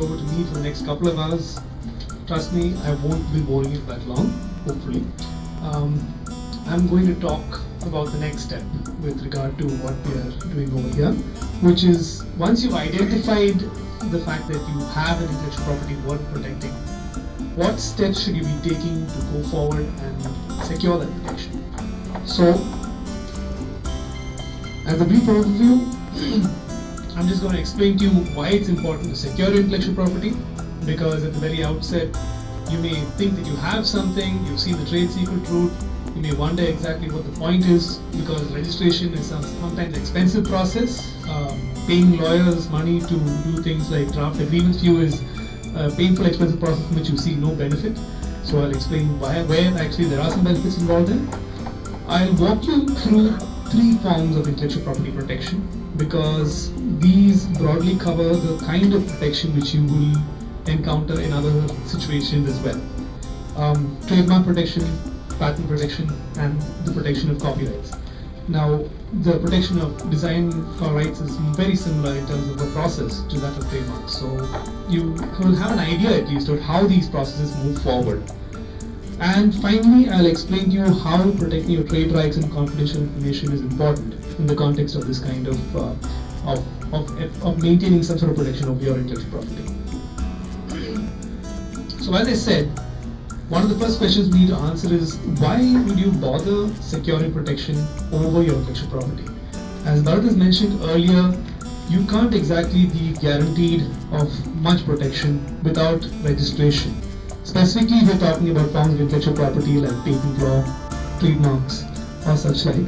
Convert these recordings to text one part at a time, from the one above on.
over to me for the next couple of hours. Trust me, I won't be boring you that long, hopefully. I'm going to talk about the next step with regard to what we are doing over here, which is once you've identified the fact that you have an intellectual property worth protecting, what steps should you be taking to go forward and secure that protection? So, as a brief overview, I'm just going to explain to you why it's important to secure your intellectual property, because at the very outset, you may think that you have something, you've seen the trade secret route, you may wonder exactly what the point is, because registration is sometimes an expensive process. Paying lawyers money to do things like draft agreements for you is a painful, expensive process from which you see no benefit. So I'll explain where actually there are some benefits involved in. I'll walk you through 3 forms of intellectual property protection, because these broadly cover the kind of protection which you will encounter in other situations as well. Trademark protection, patent protection, and the protection of copyrights. Now, the protection of design rights is very similar in terms of the process to that of trademarks. So you will have an idea at least of how these processes move forward. And finally, I'll explain to you how protecting your trade rights and confidential information is important in the context of this kind of maintaining some sort of protection of your intellectual property. So as I said, one of the first questions we need to answer is, why would you bother securing protection over your intellectual property? As Bharat has mentioned earlier, you can't exactly be guaranteed of much protection without registration. Specifically, if we're talking about forms of intellectual property like patent law, trademarks, or such like,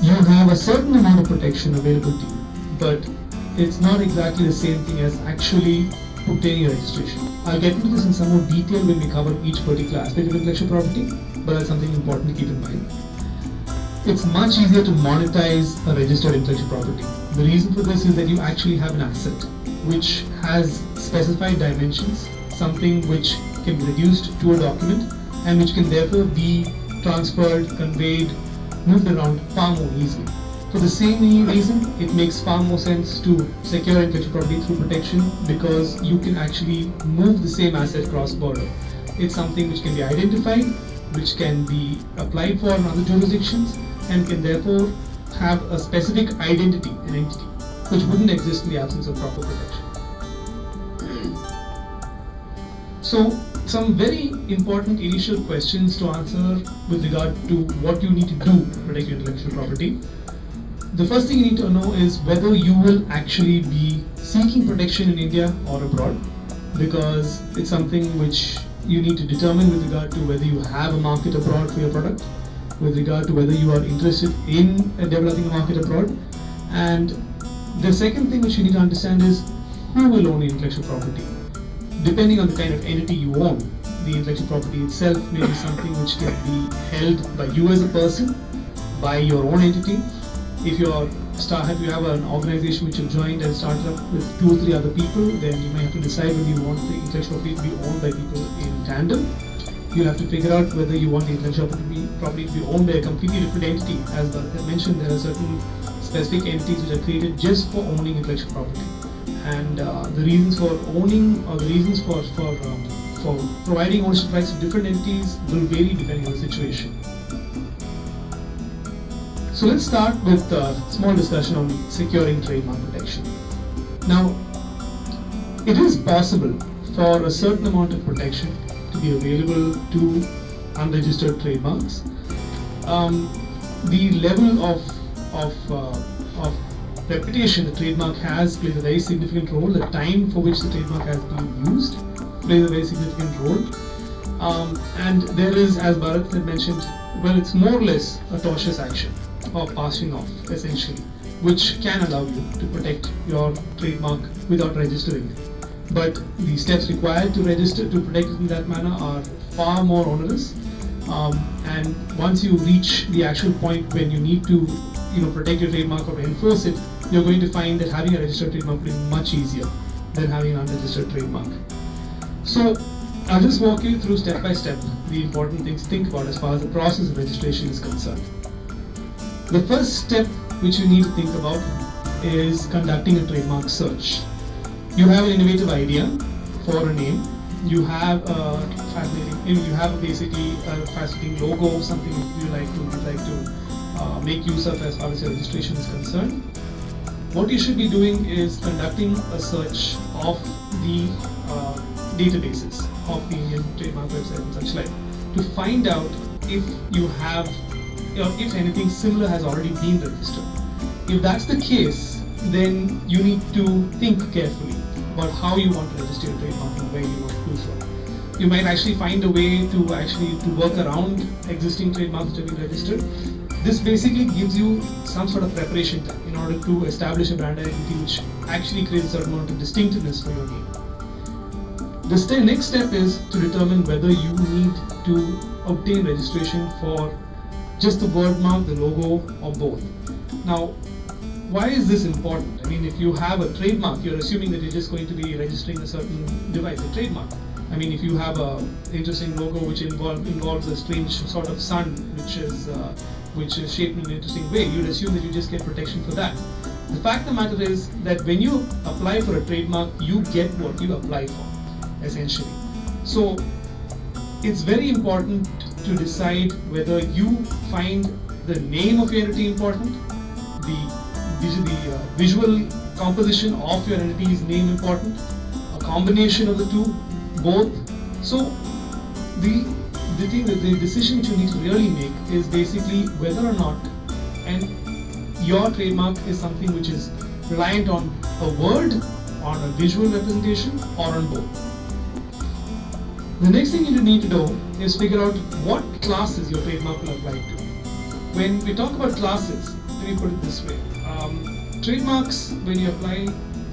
you have a certain amount of protection available to you, but it's not exactly the same thing as actually obtaining a registration. I'll get into this in some more detail when we cover each particular aspect of intellectual property, but that's something important to keep in mind. It's much easier to monetize a registered intellectual property. The reason for this is that you actually have an asset which has specified dimensions, something which can be reduced to a document and which can therefore be transferred, conveyed, moved around far more easily. For the same reason, it makes far more sense to secure intellectual property through protection, because you can actually move the same asset cross-border. It's something which can be identified, which can be applied for in other jurisdictions, and can therefore have a specific identity, an entity, which wouldn't exist in the absence of proper protection. So, some very important initial questions to answer with regard to what you need to do to protect your intellectual property. The first thing you need to know is whether you will actually be seeking protection in India or abroad, because it's something which you need to determine with regard to whether you have a market abroad for your product, with regard to whether you are interested in developing a market abroad. And the second thing which you need to understand is who will own the intellectual property. Depending on the kind of entity you own, the intellectual property itself may be something which can be held by you as a person, by your own entity. If you have an organization which you've joined and started up with 2 or 3 other people, then you may have to decide whether you want the intellectual property to be owned by people in tandem. You'll have to figure out whether you want the intellectual property to be owned by a completely different entity. As I mentioned, there are certain specific entities which are created just for owning intellectual property. And the reasons for owning, or the reasons for providing ownership rights to different entities will vary depending on the situation. So let's start with a small discussion on securing trademark protection. Now, it is possible for a certain amount of protection to be available to unregistered trademarks. The level of reputation the trademark has plays a very significant role. The time for which the trademark has been used plays a very significant role. And there is, as Bharat had mentioned, well, it's more or less a tortious action or passing off, essentially, which can allow you to protect your trademark without registering it. But the steps required to register, to protect it in that manner, are far more onerous. And once you reach the actual point when you need to protect your trademark or enforce it, you're going to find that having a registered trademark is much easier than having an unregistered trademark. So I'll just walk you through step by step the important things to think about as far as the process of registration is concerned. The first step which you need to think about is conducting a trademark search. You have an innovative idea for a name. You have a basically a fascinating logo, something you'd like to make use of as far as your registration is concerned. What you should be doing is conducting a search of the databases of the Indian trademark website and such like to find out if you have, or if anything similar has already been registered. If that's the case, then you need to think carefully about how you want to register your trademark and where you want to do so. You might actually find a way to work around existing trademarks that have been registered. This basically gives you some sort of preparation time in order to establish a brand identity which actually creates a certain amount of distinctiveness for your name. The next step is to determine whether you need to obtain registration for just the word mark, the logo, or both. Now, why is this important? I mean, if you have a trademark, you're assuming that you're just going to be registering a certain device, a trademark. I mean, if you have an interesting logo which involves a strange sort of sun, which is shaped in an interesting way, you'd assume that you just get protection for that. The fact of the matter is that when you apply for a trademark, you get what you apply for, essentially. So it's very important to decide whether you find the name of your entity important, the visual composition of your entity's name important, a combination of the two, both. So the decision which you need to really make is basically whether or not your trademark is something which is reliant on a word, on a visual representation, or on both. The next thing you need to do is figure out what classes your trademark will apply to. When we talk about classes, let me put it this way. Trademarks, when you apply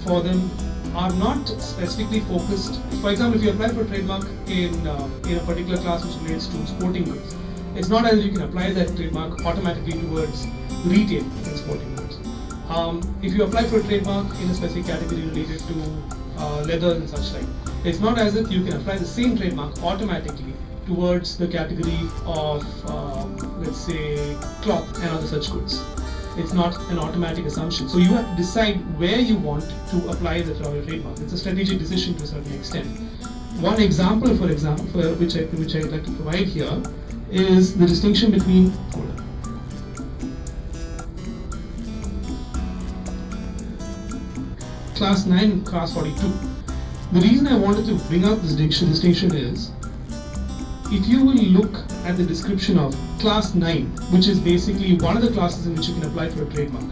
for them, are not specifically focused. For example, if you apply for a trademark in a particular class which relates to sporting goods, it's not as if you can apply that trademark automatically towards retail in sporting goods. If you apply for a trademark in a specific category related to leather and such like, it's not as if you can apply the same trademark automatically towards the category of, let's say, cloth and other such goods. It's not an automatic assumption. So you have to decide where you want to apply the trademark. It's a strategic decision to a certain extent. One example, which I'd like to provide here, is the distinction between Class 9 and Class 42. The reason I wanted to bring up this distinction is, if you will look at the description of Class 9, which is basically one of the classes in which you can apply for a trademark,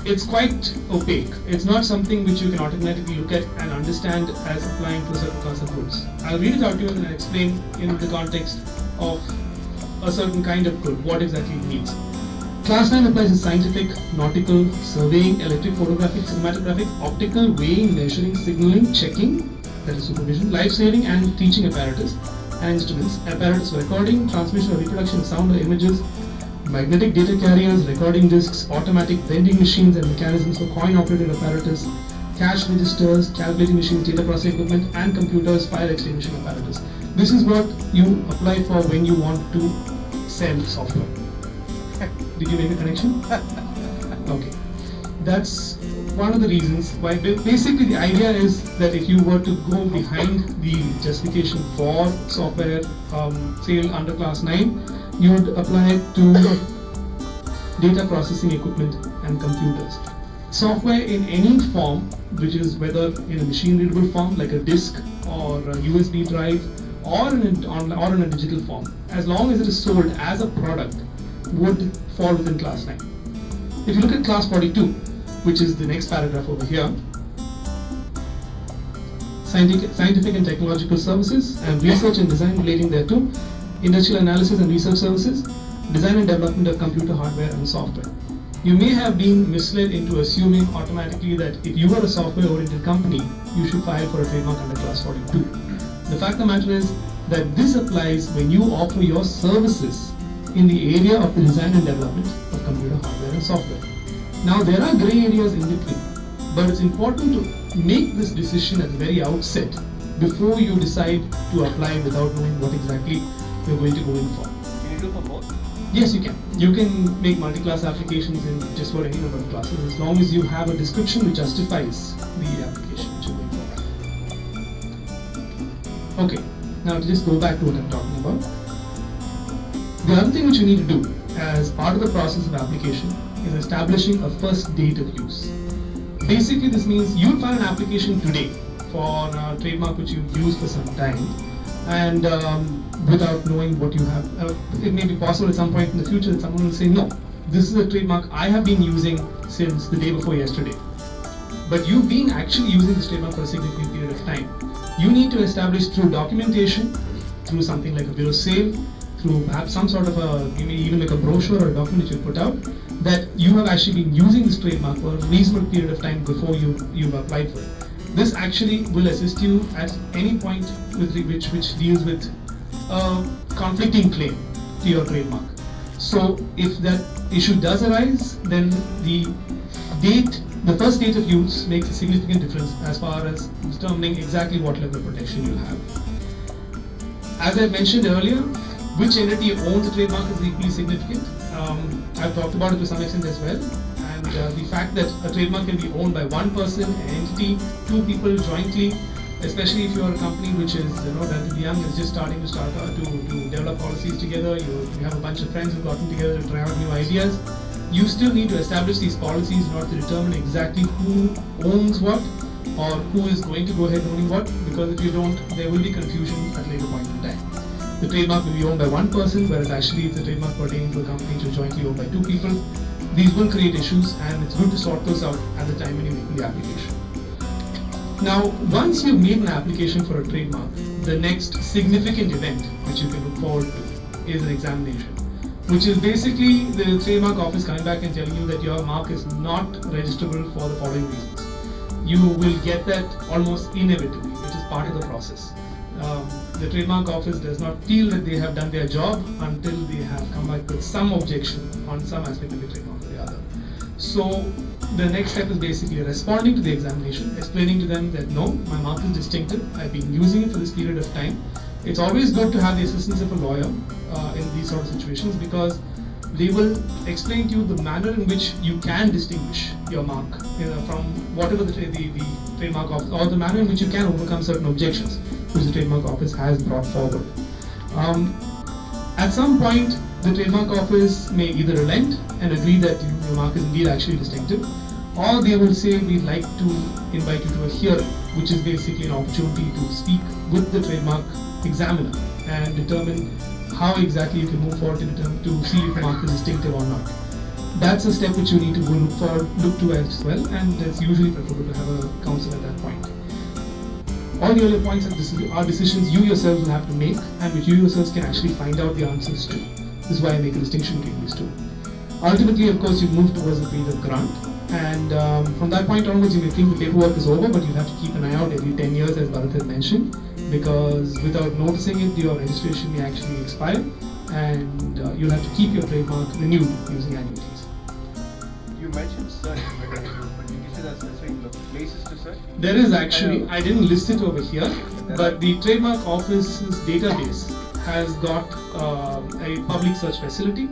it's quite opaque. It's not something which you can automatically look at and understand as applying to a certain class of goods. I'll read it out to you and explain in the context of a certain kind of good, what exactly it means. Class 9 applies to scientific, nautical, surveying, electric, photographic, cinematographic, optical, weighing, measuring, signaling, checking, that is supervision, life-saving and teaching apparatus and instruments, apparatus for recording, transmission or reproduction of sound or images, magnetic data carriers, recording discs, automatic vending machines and mechanisms for coin-operated apparatus, cash registers, calculating machines, data processing equipment, and computers, fire extinguishing apparatus. This is what you apply for when you want to sell software. Did you make a connection? Okay. That's one of the reasons why. Basically, the idea is that if you were to go behind the justification for software sale under Class 9, you would apply it to data processing equipment and computers. Software in any form, which is whether in a machine-readable form like a disk or a USB drive, or in a digital form, as long as it is sold as a product, would fall within Class 9. If you look at Class 42, which is the next paragraph over here, scientific and technological services and research and design relating thereto, industrial analysis and research services, design and development of computer hardware and software. You may have been misled into assuming automatically that if you are a software-oriented company, you should file for a trademark under Class 42. The fact of the matter is that this applies when you offer your services in the area of the design and development of computer hardware and software. Now, there are gray areas in between, but it's important to make this decision at the very outset before you decide to apply without knowing what exactly you're going to go in for. Can you do for both? Yes, you can. You can make multi-class applications in just about any number of classes as long as you have a description which justifies the application which you're going for. Okay, now to just go back to what I'm talking about. The other thing which you need to do as part of the process of application is establishing a first date of use. Basically, this means you'll file an application today for a trademark which you've used for some time, and without knowing what you have, it may be possible at some point in the future that someone will say, no, this is a trademark I have been using since the day before yesterday. But you've been actually using this trademark for a significant period of time. You need to establish through documentation, through something like a bureau sale, through perhaps some sort of a, maybe even like a brochure or a document that you put out, that you have actually been using this trademark for a reasonable period of time before you've applied for it. This actually will assist you at any point with which deals with a conflicting claim to your trademark. So if that issue does arise, then the first date of use makes a significant difference as far as determining exactly what level of protection you have. As I mentioned earlier, which entity owns the trademark is equally significant. I've talked about it to some extent as well. And the fact that a trademark can be owned by one person, an entity, two people jointly, especially if you are a company which is relatively young, is just starting to develop policies together. You have a bunch of friends who've gotten together to try out new ideas. You still need to establish these policies in order to determine exactly who owns what or who is going to go ahead owning what, because if you don't, there will be confusion at a later point in time. The trademark will be owned by one person, whereas actually it's a trademark pertaining to a company which is jointly owned by two people. These will create issues, and it's good to sort those out at the time when you're making the application. Now, once you've made an application for a trademark, the next significant event which you can look forward to is an examination, which is basically the trademark office coming back and telling you that your mark is not registrable for the following reasons. You will get that almost inevitably, which is part of the process. The trademark office does not feel that they have done their job until they have come back with some objection on some aspect of the trademark or the other. So the next step is basically responding to the examination, explaining to them that no, my mark is distinctive, I've been using it for this period of time. It's always good to have the assistance of a lawyer in these sort of situations, because they will explain to you the manner in which you can distinguish your mark from whatever the trademark office, or the manner in which you can overcome certain objections which the trademark office has brought forward. At some point, the trademark office may either relent and agree that your mark is indeed actually distinctive, or they will say we'd like to invite you to a hearing, which is basically an opportunity to speak with the trademark examiner and determine how exactly you can move forward to see if the mark is distinctive or not. That's a step which you need to look to as well, and it's usually preferable to have a counsel at that point. All the earlier points are decisions you yourselves will have to make, and which you yourselves can actually find out the answers to. This is why I make a distinction between these two. Ultimately, of course, you move towards the period of grant, and from that point onwards, you may think the paperwork is over, but you have to keep an eye out every 10 years, as Bharat had mentioned, because without noticing it, your registration may actually expire, and you'll have to keep your trademark renewed using annuities. You mentioned search, but you said that specific places to search? There is actually, I didn't list it over here, but the trademark office's database has got a public search facility.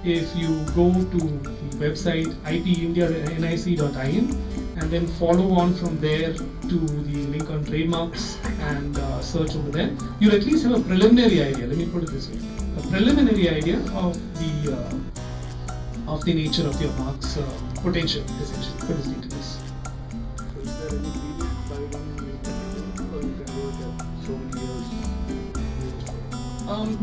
If you go to the website ipindia.nic.in and then follow on from there to the link on trademarks and search over there, you'll at least have a preliminary idea. Let me put it this way: a preliminary idea of the nature of your mark's potential, essentially, for distinctiveness. So is there any period by when you can do, or you can do it at so many years?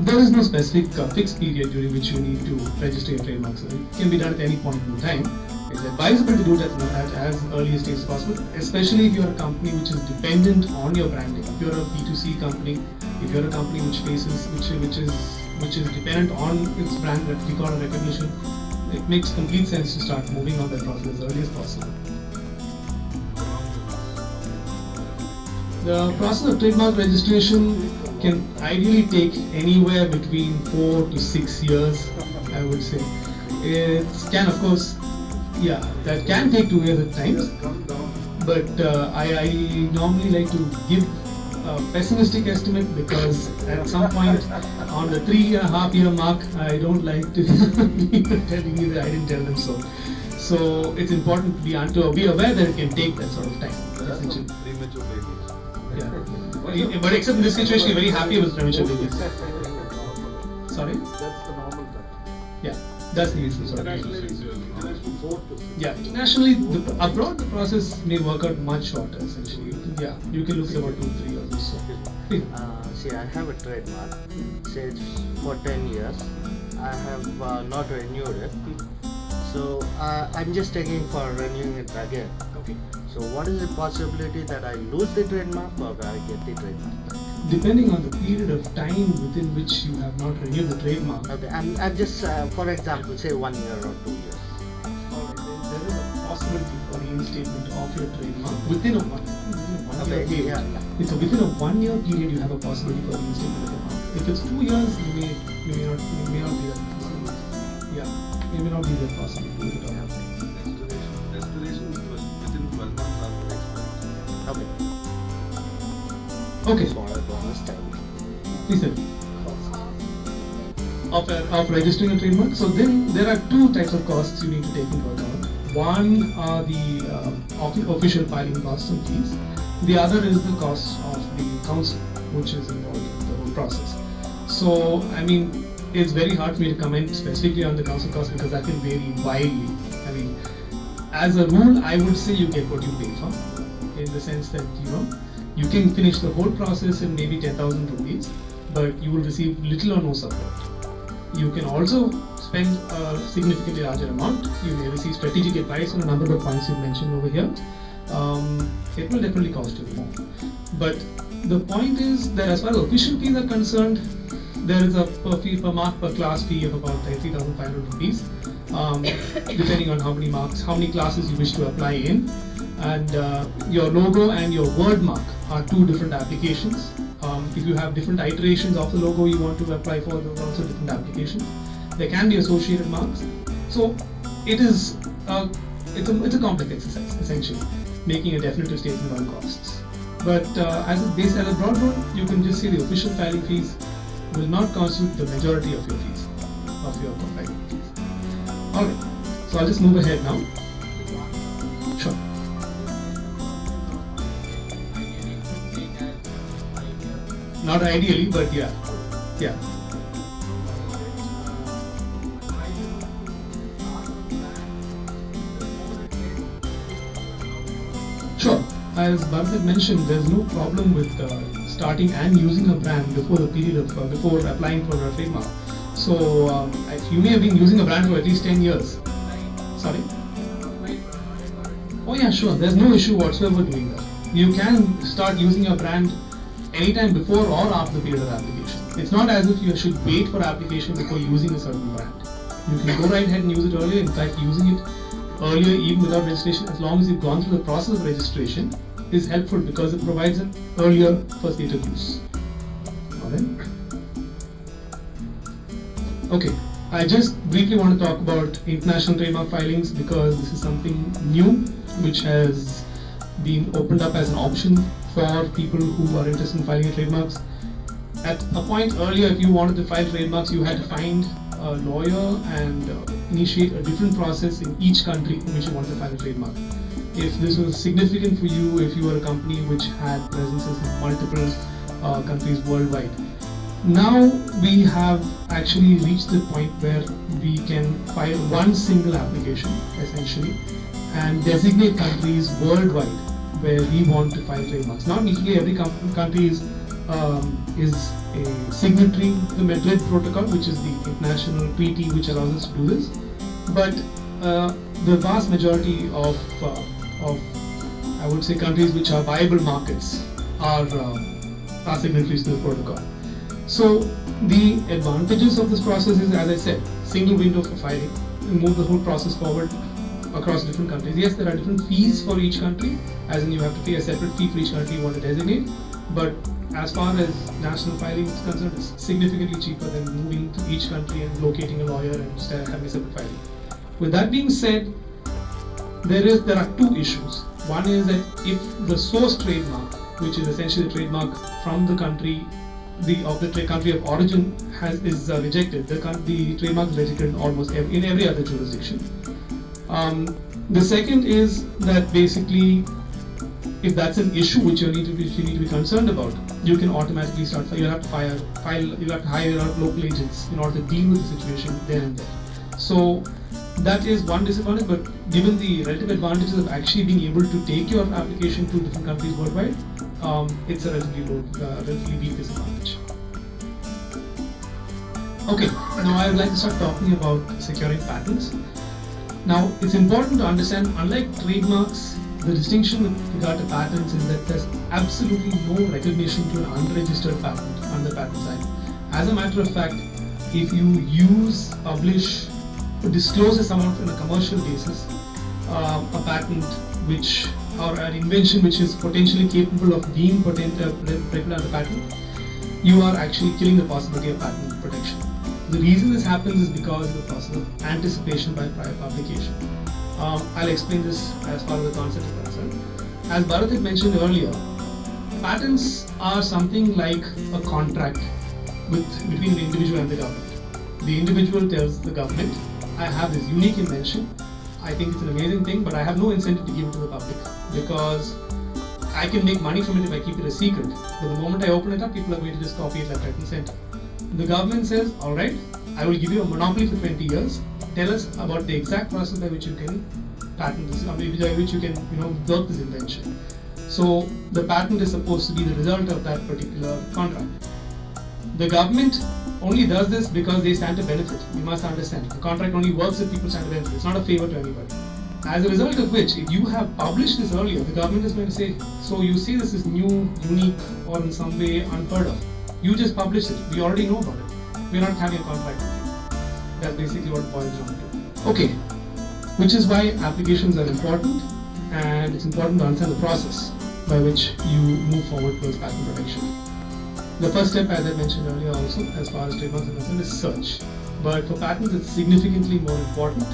There is no specific fixed period during which you need to register your trademarks. It can be done at any point in time. It's advisable to do it at as early a stage as possible, especially if you're a company which is dependent on your branding. If you're a B2C company, if you're a company which is dependent on its brand recall and recognition, it makes complete sense to start moving on that process as early as possible. The process of trademark registration can ideally take anywhere between 4 to 6 years, I would say. It can, of course, that can take 2 years at times, but I normally like to give pessimistic estimate because at some point on the 3.5 year mark, I don't like to be telling you that I didn't tell them so. So it's important to be aware that it can take that sort of time. There are some Essentially. premature babies. Yeah. But except in this situation, you're very happy with premature babies. Sorry? That's the normal time. Yeah, that's the issue. Sorry. International 4 to 6. Yeah, internationally, abroad the process may work out much shorter. Essentially, yeah, you can look at about 2-3 years or so. Please. See, I have a trademark. Say it's for 10 years. I have not renewed it. So I'm just taking for renewing it again. Okay. So what is the possibility that I lose the trademark or I get the trademark back? Depending on the period of time within which you have not renewed the trademark, Okay, I'm just, for example, say 1 year or 2 years. there is a possibility for reinstatement of your trademark within a one year Okay, period. yeah. So within a 1 year period, you have a possibility for reinstatement of the mark. If it's 2 years, you may not be that possible. Yeah, it may not be that possible to do it all. Restoration within 12 months after expiry. Okay. Okay, Just wanted to understand. please tell me. Of registering a trademark. So then there are two types of costs you need to take into account. One are the official filing costs and fees. The other is the cost of the counsel, which is involved in the whole process. So I mean, it's very hard for me to comment specifically on the counsel cost because that can vary widely. I mean, as a rule, I would say you get what you pay for, in the sense that you can finish the whole process in maybe 10,000 rupees, but you will receive little or no support. You can also spend a significantly larger amount. You may receive strategic advice on a number of points you mentioned over here. It will definitely cost you more. But the point is that as far as official fees are concerned, there is a per mark per class fee of about 3,500 rupees, depending on how many classes you wish to apply in. And your logo and your word mark are two different applications. If you have different iterations of the logo you want to apply for, those are also different applications. There can be associated marks. So it's a complex exercise, essentially, making a definitive statement on costs. But as a broad rule, you can just say the official filing fees will not constitute the majority of your fees, of your filing fees. Alright, so I'll just move ahead now. Sure. Not ideally, but yeah. Sure. As Bharat had mentioned, there's no problem with starting and using a brand before the period of before applying for a trademark. So if you may have been using a brand for at least 10 years. Sorry. Oh yeah, sure. There's no issue whatsoever doing that. You can start using your brand anytime before or after the period of application. It's not as if you should wait for application before using a certain brand. You can go right ahead and use it earlier. In fact, using it earlier even without registration, as long as you've gone through the process of registration, is helpful because it provides an earlier first date of use. Alright. Okay, I just briefly want to talk about international trademark filings because this is something new which has been opened up as an option for people who are interested in filing trademarks. At a point earlier, if you wanted to file trademarks, you had to find a lawyer and initiate a different process in each country in which you wanted to file a trademark. If this was significant for you, if you were a company which had presences in multiple countries worldwide. Now we have actually reached the point where we can file one single application, essentially, and designate countries worldwide where we want to file trademarks. Not necessarily every country is a signatory to the Madrid Protocol, which is the international treaty which allows us to do this. But the vast majority of I would say countries which are viable markets are signatories to the protocol. So the advantages of this process is, as I said, single window for filing, and move the whole process forward across different countries. Yes, there are different fees for each country, as in you have to pay a separate fee for each country you want to designate, but as far as national filing is concerned, it's significantly cheaper than moving to each country and locating a lawyer and having a separate filing. With that being said, there are two issues. One is that if the source trademark which is essentially the trademark from the country, country of origin is rejected. The trademark is rejected in almost in every other jurisdiction. The second is that basically, if that's an issue which you need to be concerned about, you can automatically start. You have to hire local agents in order to deal with the situation there and there. So that is one disadvantage. But given the relative advantages of actually being able to take your application to different countries worldwide, it's a relatively weak disadvantage. Okay, now I would like to start talking about securing patents. Now, it's important to understand, unlike trademarks, the distinction with regard to patents is that there's absolutely no recognition to an unregistered patent under Patents Act. As a matter of fact, if you use, publish, disclose to someone on a commercial basis a patent or an invention which is potentially capable of being protected under patent, you are actually killing the possibility of patent protection. The reason this happens is because of the process of anticipation by prior publication. I'll explain this as far as the concept is concerned. As Bharat had mentioned earlier, patents are something like a contract between the individual and the government. The individual tells the government, I have this unique invention, I think it's an amazing thing, but I have no incentive to give it to the public because I can make money from it if I keep it a secret. But the moment I open it up, people are going to just copy it left, right and center. The government says, alright, I will give you a monopoly for 20 years. Tell us about the exact process by which you can patent this, by which you can work this invention. So the patent is supposed to be the result of that particular contract. The government only does this because they stand to benefit. You must understand. The contract only works if people stand to benefit. It's not a favor to anybody. As a result of which, if you have published this earlier, the government is going to say, so you see this is new, unique, or in some way unheard of. You just published it. We already know about it. We're not having a contract with you. That's basically what it boils down to. Okay, which is why applications are important, and it's important to understand the process by which you move forward towards patent protection. The first step, as I mentioned earlier also, as far as trademarks are concerned, is search. But for patents, it's significantly more important.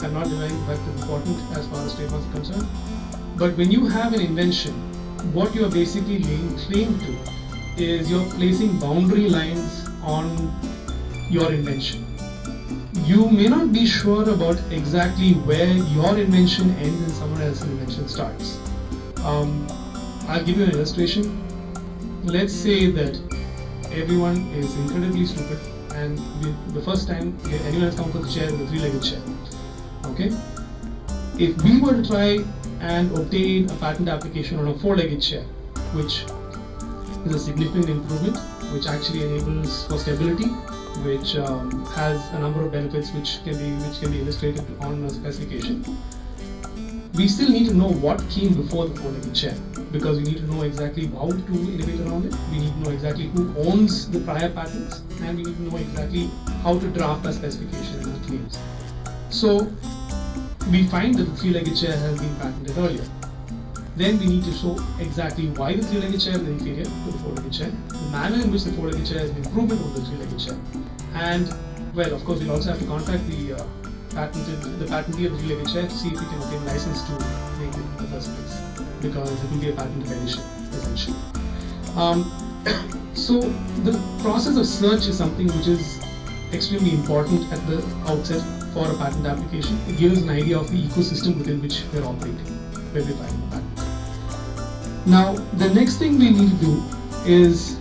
I'm not denying the fact that it's important as far as trademarks are concerned. But when you have an invention, what you are basically laying claim to is you're placing boundary lines on your invention. You may not be sure about exactly where your invention ends and someone else's invention starts. I'll give you an illustration. Let's say that everyone is incredibly stupid and the first time anyone has come up with a chair with a three-legged chair. Okay? If we were to try and obtain a patent application on a four-legged chair, which is a significant improvement, which actually enables for stability, which has a number of benefits which can be illustrated on a specification. We still need to know what came before the four-legged chair, because we need to know exactly how to innovate around it. We need to know exactly who owns the prior patents, and we need to know exactly how to draft our specification and our claims. So we find that the three-legged chair has been patented earlier. Then we need to show exactly why the three-legged chair is inferior to the four-legged chair, the manner in which the four-legged chair is an improvement over the three-legged chair, and well, of course, we'll also have to contact the patentee of the three-legged chair to see if we can obtain a license to make it in the first place, because it will be a patent edition, essentially. So the process of search is something which is extremely important at the outset for a patent application. It gives us an idea of the ecosystem within which we're operating when we're filing a patent. Now, the next thing we need to do is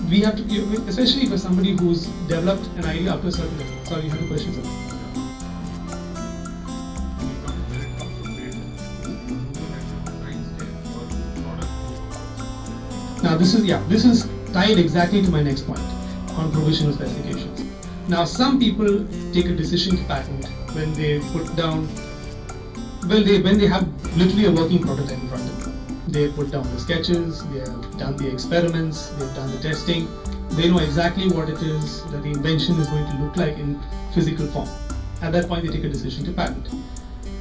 we have to, especially for somebody who's developed an idea up to a certain level. Sorry, you have a question, sir? Now this is tied exactly to my next point on provisional specifications. Now some people take a decision to patent when they put down, when they have literally a working prototype in front of them. They put down the sketches, they have done the experiments, they've done the testing, they know exactly what it is that the invention is going to look like in physical form. At that point they take a decision to patent.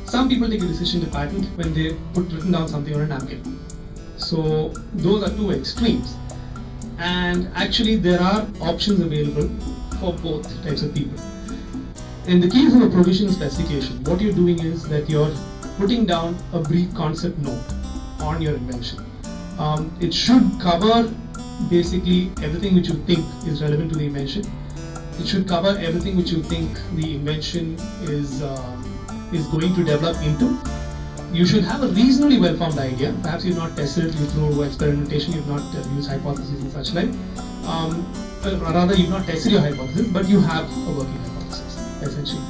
Some people take a decision to patent when they written down something on a napkin. So those are two extremes, and actually there are options available for both types of people. In the case of a provisional specification, what you're doing is that you're putting down a brief concept note on your invention. It should cover basically everything which you think is relevant to the invention. It should cover everything which you think the invention is going to develop into. You should have a reasonably well-formed idea. Perhaps you've not tested it through experimentation, you've not used hypotheses and such like. Or rather, you've not tested your hypothesis, but you have a working hypothesis, essentially.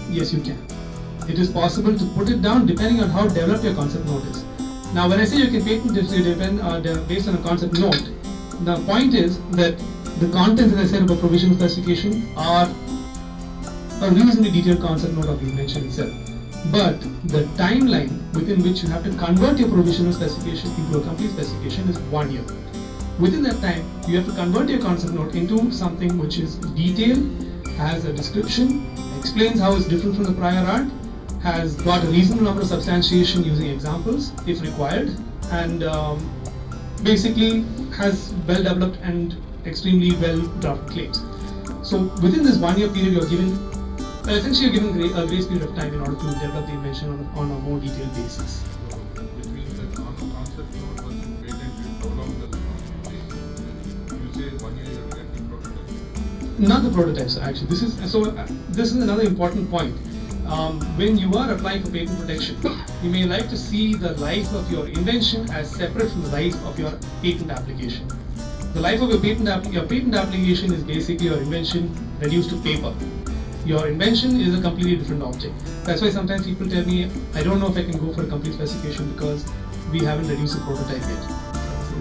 Yes, you can. It is possible to put it down depending on how developed your concept note is. Now, when I say you can patent it based on a concept note, the point is that the contents, as I said, of a provisional specification are a reasonably detailed concept note of the invention itself. But the timeline within which you have to convert your provisional specification into a complete specification is 1 year. Within that time, you have to convert your concept note into something which is detailed, has a description, explains how it's different from the prior art, has got a reasonable number of substantiation using examples if required, and basically has well developed and extremely well drafted claims. So within this 1 year period, you're given essentially you're given a grace period of time in order to develop the invention on a more detailed basis. Which means that on the concept note versus patent, how long does it take? You say 1 year you get the prototype. Not the prototypes, actually. This is another important point. When you are applying for patent protection, you may like to see the life of your invention as separate from the life of your patent application. The life of your patent application is basically your invention reduced to paper. Your invention is a completely different object. That's why sometimes people tell me, I don't know if I can go for a complete specification because we haven't reduced the prototype yet.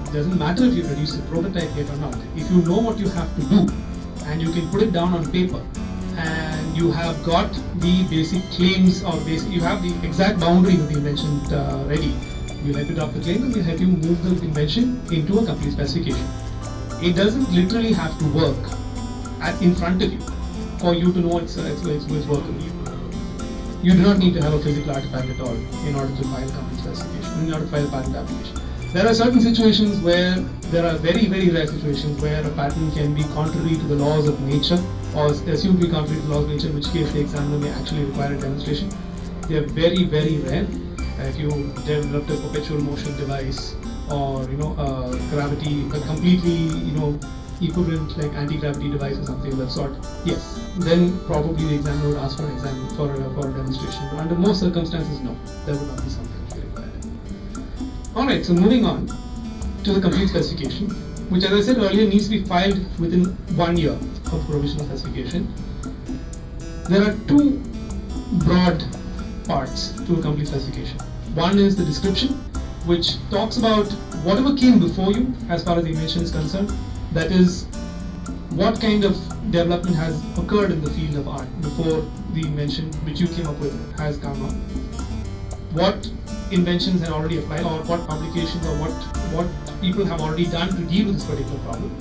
It doesn't matter if you've reduced the prototype yet or not. If you know what you have to do and you can put it down on paper and you have got the basic claims or you have the exact boundaries of the invention ready, we'll help you drop the claim and we'll help you move the invention into a complete specification. It doesn't literally have to work in front of you for you to know it's working. You do not need to have a physical artifact at all in order to file a complete specification, in order to file a patent application. There are certain situations where, there are very, very rare situations where a patent can be contrary to the laws of nature or assumed to be contrary to the laws of nature, in which case the examiner may actually require a demonstration. They are very, very rare. If you developed a perpetual motion device or a gravity, a completely equivalent like anti-gravity device or something of that sort, yes, then probably the examiner would ask for an exam for a demonstration. But under most circumstances, no, there would not be something which is required. Alright, so moving on to the complete specification, which, as I said earlier, needs to be filed within 1 year of provisional specification. There are two broad parts to a complete specification. One is the description, which talks about whatever came before you as far as the invention is concerned. That is, what kind of development has occurred in the field of art before the invention which you came up with has come up. What inventions had already applied, or what publications, or what people have already done to deal with this particular problem.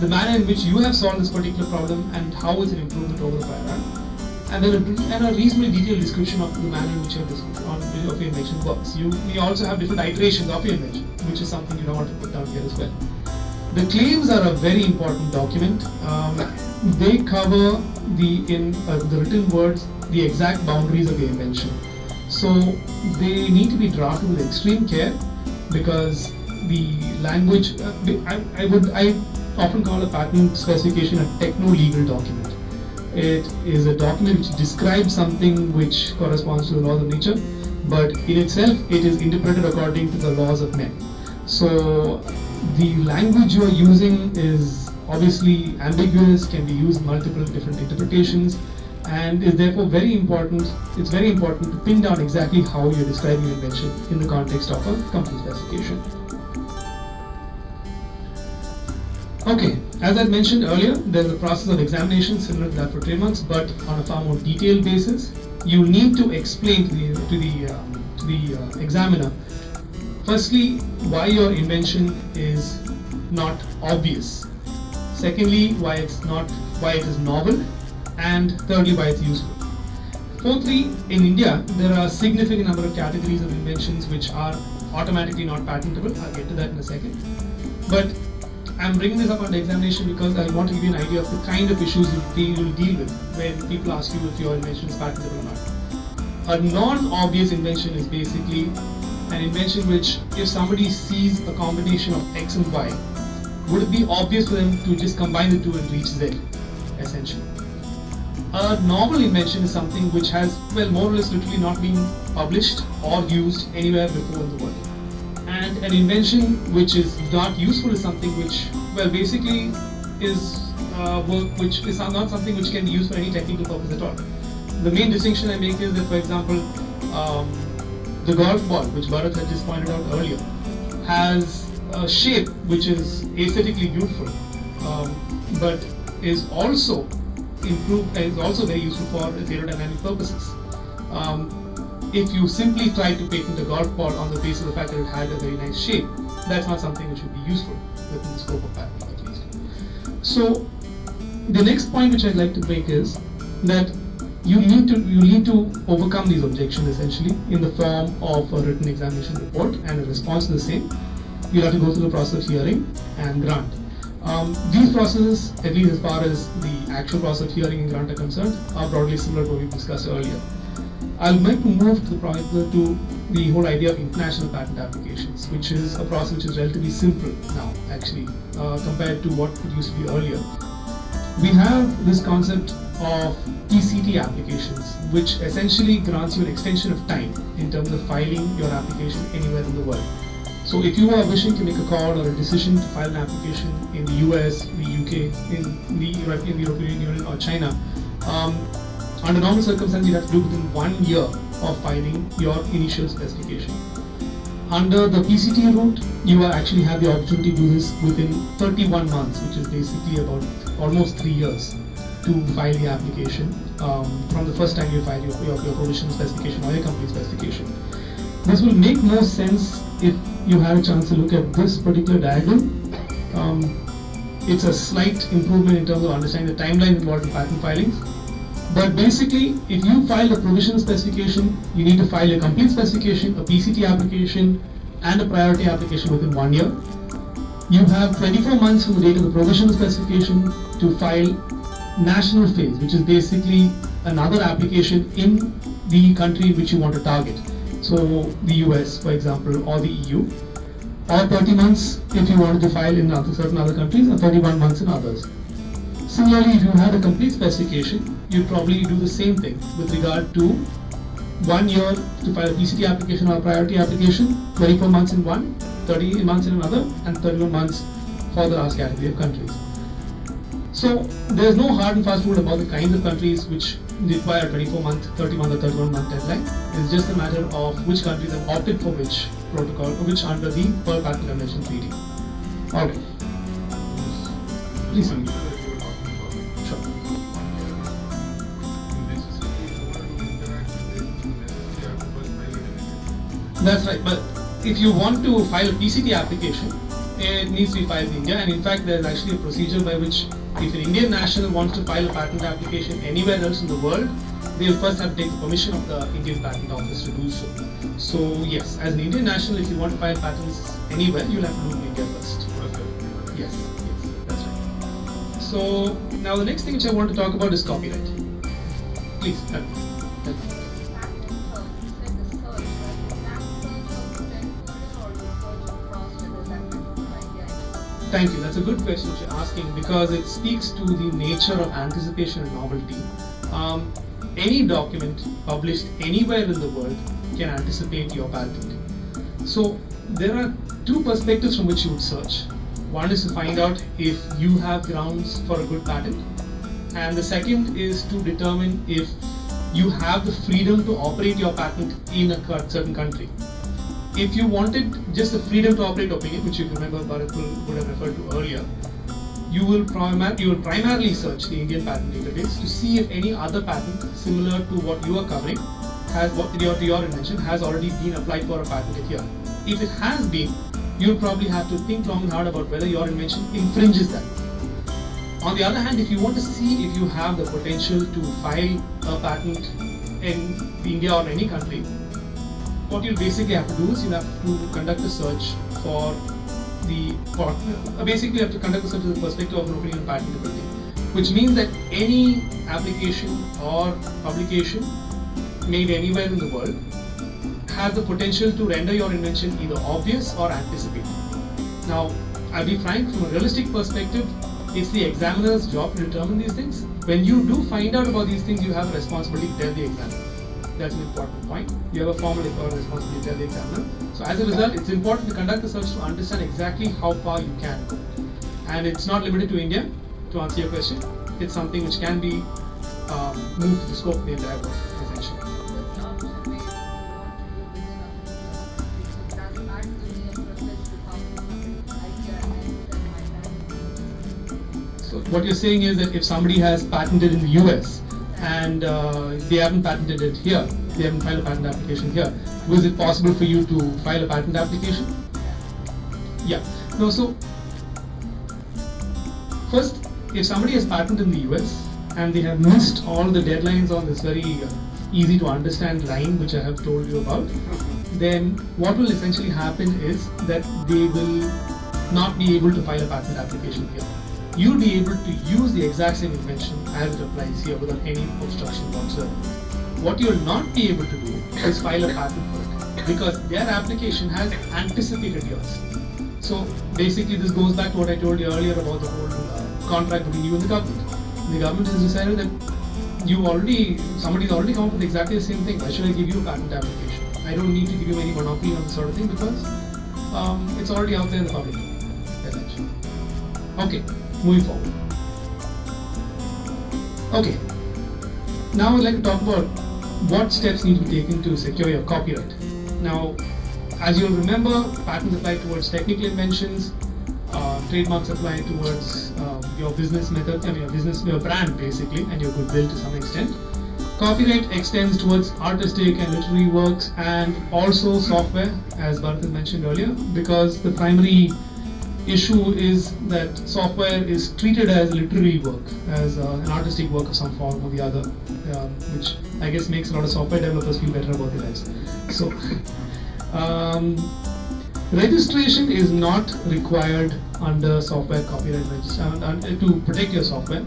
The manner in which you have solved this particular problem and how is it improvement over the prior art. And then a reasonably detailed description of the manner in which your invention works. You may also have different iterations of your invention, which is something you don't want to put down here as well. The claims are a very important document. They cover in the written words the exact boundaries of the invention. So they need to be drafted with extreme care because the language. I often call a patent specification a techno-legal document. It is a document which describes something which corresponds to the laws of nature, but in itself it is interpreted according to the laws of men. So the language you are using is obviously ambiguous, can be used multiple different interpretations, and is therefore very important. It's very important to pin down exactly how you're describing your invention in the context of a complete specification. Okay, as I mentioned earlier, there's a process of examination similar to that for trademarks, but on a far more detailed basis. You need to explain to the examiner, firstly, why your invention is not obvious. Secondly, why it is novel, and thirdly, why it's useful. Fourthly, in India, there are a significant number of categories of inventions which are automatically not patentable. I'll get to that in a second. But I'm bringing this up under examination because I want to give you an idea of the kind of issues you will deal with when people ask you if your invention is patentable or not. A non-obvious invention is basically an invention which, if somebody sees a combination of X and Y, would it be obvious for them to just combine the two and reach Z, essentially? A novel invention is something which has, well, more or less literally not been published or used anywhere before in the world. And an invention which is not useful is something which, well, basically is work which is not something which can be used for any technical purpose at all. The main distinction I make is that, for example, the golf ball, which Bharat had just pointed out earlier, has a shape which is aesthetically beautiful, but is also very useful for aerodynamic purposes. If you simply try to patent a golf ball on the basis of the fact that it had a very nice shape, that's not something which would be useful within the scope of patent, at least. So, the next point which I'd like to make is that you need to overcome these objections essentially in the form of a written examination report and a response to the same. You'll have to go through the process of hearing and grant. These processes, at least as far as the actual process of hearing and grant are concerned, are broadly similar to what we discussed earlier. I'd like to move to the whole idea of international patent applications, which is a process which is relatively simple now, actually, compared to what it used to be earlier. We have this concept of PCT applications, which essentially grants you an extension of time in terms of filing your application anywhere in the world. So if you are wishing to make a call or a decision to file an application in the US, the UK, in the European Union or China, under normal circumstances you have to do within 1 year of filing your initial specification. Under the PCT route, you actually have the opportunity to do this within 31 months, which is basically about almost 3 years to file the application from the first time you file your provisional specification or your complete specification. This will make more sense if you had a chance to look at this particular diagram. It's a slight improvement in terms of understanding the timeline involved in patent filings. But basically, if you file a provisional specification, you need to file a complete specification, a PCT application, and a priority application within 1 year. You have 24 months from the date of the provisional specification to file national phase, which is basically another application in the country which you want to target. So the US, for example, or the EU, or 30 months if you wanted to file in certain other countries, or 31 months in others. Similarly, if you had a complete specification, you'd probably do the same thing with regard to 1 year to file a PCT application or a priority application, 24 months in one, 30 months in another, and 31 months for the last category of countries. So there's no hard and fast rule about the kinds of countries which require 24-month, 30-month or 31-month deadline. It's just a matter of which countries have opted for which protocol, which under the Pearl Patent Convention Treaty. Okay. Please. Sure. That's right, but if you want to file a PCT application, it needs to be filed in India, and in fact there's actually a procedure by which if an Indian national wants to file a patent application anywhere else in the world, they'll first have to take the permission of the Indian Patent Office to do so. So yes, as an Indian national, if you want to file patents anywhere, you'll have to do it in India first. Yes, that's right. So now the next thing which I want to talk about is copyright. Please, help me. Thank you. That's a good question which you're asking because it speaks to the nature of anticipation and novelty. Any document published anywhere in the world can anticipate your patent. So there are two perspectives from which you would search. One is to find out if you have grounds for a good patent, and the second is to determine if you have the freedom to operate your patent in a certain country. If you wanted just the freedom to operate opinion, which you remember Bharat would have referred to earlier, you will primarily search the Indian patent database to see if any other patent similar to what you are covering, your invention, has already been applied for a patent here. If it has been, you'll probably have to think long and hard about whether your invention infringes that. On the other hand, if you want to see if you have the potential to file a patent in India or any country, what you'll basically have to do is you'll have to conduct a search for basically you have to conduct a search from the perspective of an opening and patentability, which means that any application or publication made anywhere in the world has the potential to render your invention either obvious or anticipated. Now, I'll be frank, from a realistic perspective, it's the examiner's job to determine these things. When you do find out about these things, you have a responsibility to tell the examiner. That's an important point. You have a formal responsibility to tell the examiner. So as a result, it's important to conduct the search to understand exactly how far you can go. And it's not limited to India, to answer your question. It's something which can be moved to the scope of the entire world, essentially. So what you're saying is that if somebody has patented in the US and they haven't patented it here, they haven't filed a patent application here, was it possible for you to file a patent application? Yeah. No, so first, if somebody has patented in the US and they have missed all the deadlines on this very easy to understand line which I have told you about, then what will essentially happen is that they will not be able to file a patent application here. You'll be able to use the exact same invention as it applies here without any obstruction whatsoever. What you'll not be able to do is file a patent for it because their application has anticipated yours. So basically this goes back to what I told you earlier about the whole contract between you and the government. The government has decided that somebody's already come up with exactly the same thing. Why should I give you a patent application? I don't need to give you any monopoly on this sort of thing because it's already out there in the public, essentially. Okay, moving forward. Okay, now I'd like to talk about what steps need to be taken to secure your copyright. Now, as you'll remember, patents apply towards technical inventions, trademarks apply towards your business method, your brand basically, and your goodwill to some extent. Copyright extends towards artistic and literary works and also software, as Bharat mentioned earlier, because the primary issue is that software is treated as literary work, as an artistic work of some form or the other, which I guess makes a lot of software developers feel better about their lives. So, registration is not required under software copyright registration to protect your software,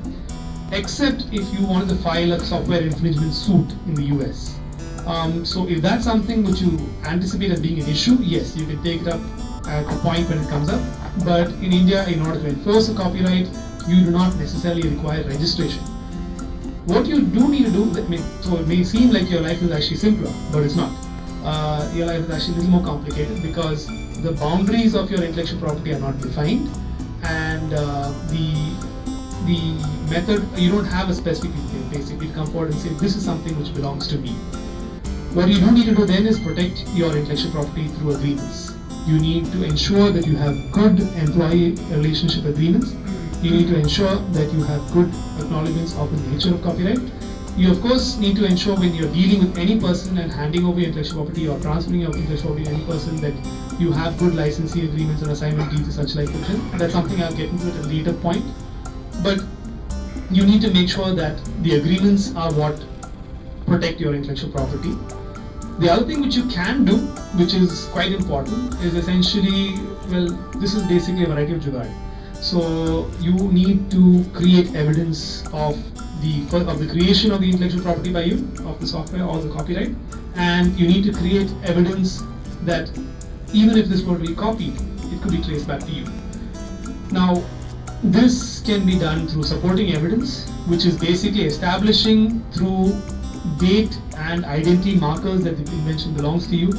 except if you wanted to file a software infringement suit in the US. So if that's something which you anticipate as being an issue, yes, you can take it up at the point when it comes up. But in India, in order to enforce a copyright, you do not necessarily require registration. What you do need to do, so it may seem like your life is actually simpler, but it's not. Your life is actually a little more complicated because the boundaries of your intellectual property are not defined, and the method, you don't have a specific basically to come forward and say this is something which belongs to me. What you do need to do then is protect your intellectual property through agreements. You need to ensure that you have good employee relationship agreements. You need to ensure that you have good acknowledgements of the nature of copyright. You of course need to ensure when you're dealing with any person and handing over your intellectual property or transferring your intellectual property to any person that you have good licensing agreements and assignment deeds and such like that. That's something I'll get into at a later point. But you need to make sure that the agreements are what protect your intellectual property. The other thing which you can do, which is quite important, is essentially, well, this is basically a variety of jugaad. So you need to create evidence of the creation of the intellectual property by you, of the software or the copyright, and you need to create evidence that even if this were to be copied, it could be traced back to you. Now, this can be done through supporting evidence, which is basically establishing through date and identity markers that the invention belongs to you,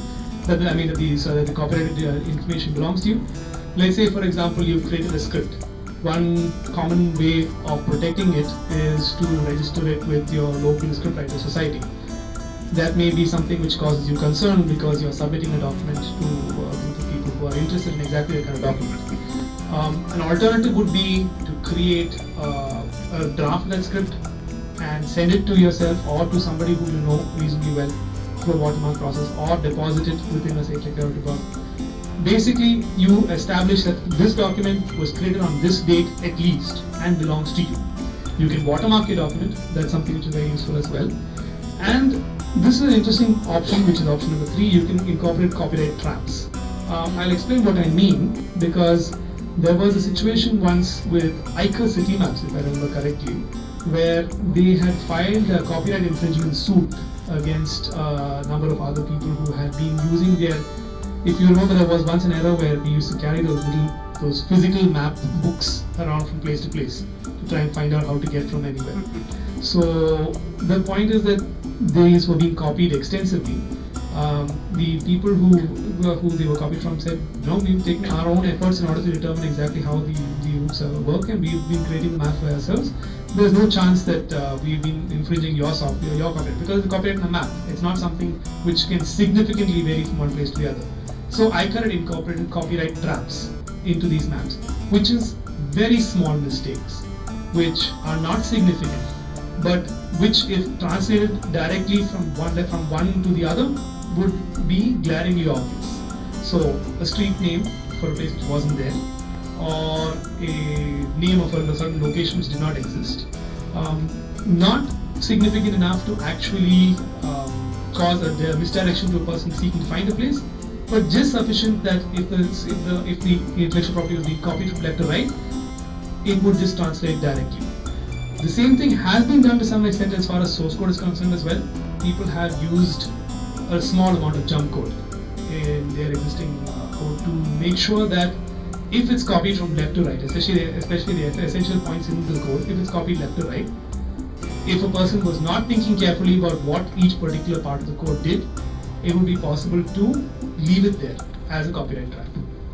that the copyrighted information belongs to you. Let's say, for example, you've created a script. One common way of protecting it is to register it with your local scriptwriter society. That may be something which causes you concern because you're submitting a document to a group of people who are interested in exactly that kind of document. An alternative would be to create a draft of that script and send it to yourself or to somebody who you know reasonably well through a watermark process, or deposit it within a safe security box. Basically, you establish that this document was created on this date at least and belongs to you. You can watermark your document, that's something which is very useful as well. And this is an interesting option, which is option number 3, you can incorporate copyright traps. I'll explain what I mean, because there was a situation once with Iker Citymaps, if I remember correctly, where they had filed a copyright infringement suit against a number of other people who had been using their. If you remember, there was once an era where we used to carry those physical map books around from place to place to try and find out how to get from anywhere. So the point is that these were being copied extensively. The people who they were copied from said, no, we've taken our own efforts in order to determine exactly how the routes work, and we've been creating the map for ourselves. There's no chance that we've been infringing your software, your copyright, because it's copyright in a map. It's not something which can significantantly vary from one place to the other. So iCurrent incorporated copyright traps into these maps, which is very small mistakes, which are not significant, but which, if translated directly from one to the other, would be glaringly obvious. So a street name for a place which wasn't there, or a name of a certain location which did not exist, not significant enough to actually cause a misdirection to a person seeking to find a place, but just sufficient that if the intellectual property was being copied from left to right, it would just translate directly. The same thing has been done to some extent as far as source code is concerned as well. People have used a small amount of jump code in their existing code to make sure that if it's copied from left to right, especially the essential points in the code, if it's copied left to right, if a person was not thinking carefully about what each particular part of the code did, it would be possible to leave it there as a copyright trap.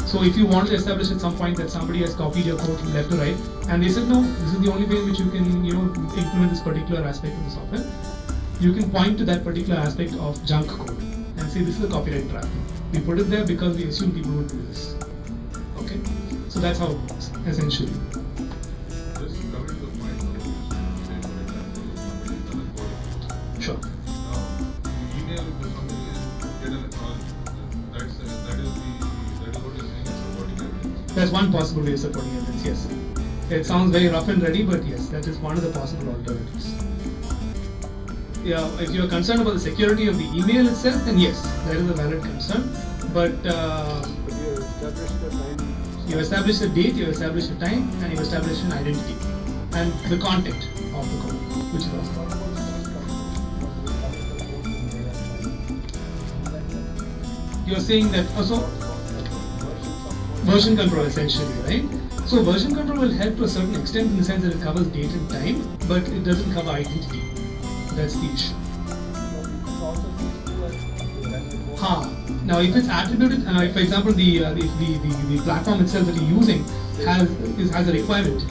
So if you want to establish at some point that somebody has copied your code from left to right, and they said, no, this is the only way in which you can implement this particular aspect of the software, you can point to that particular aspect of junk code and say this is a copyright trap. We put it there because we assume people would do this. Okay? So that's how it works, essentially. Just coming to the point of say for example, somebody is done a coding. Sure. Now, you email to somebody and get an acknowledgement. That is what you're saying is supporting evidence. That's one possible way of supporting evidence, yes. It sounds very rough and ready, but yes, that is one of the possible alternatives. Yeah, if you are concerned about the security of the email itself, then yes, that is a valid concern. But you establish the date, you establish the time, and you establish an identity and the content of the code, which is also. You're saying that also version control essentially, right? So version control will help to a certain extent in the sense that it covers date and time, but it doesn't cover identity. That's the issue. Now, if it's attributed, for example, the platform itself that you're using has a requirement.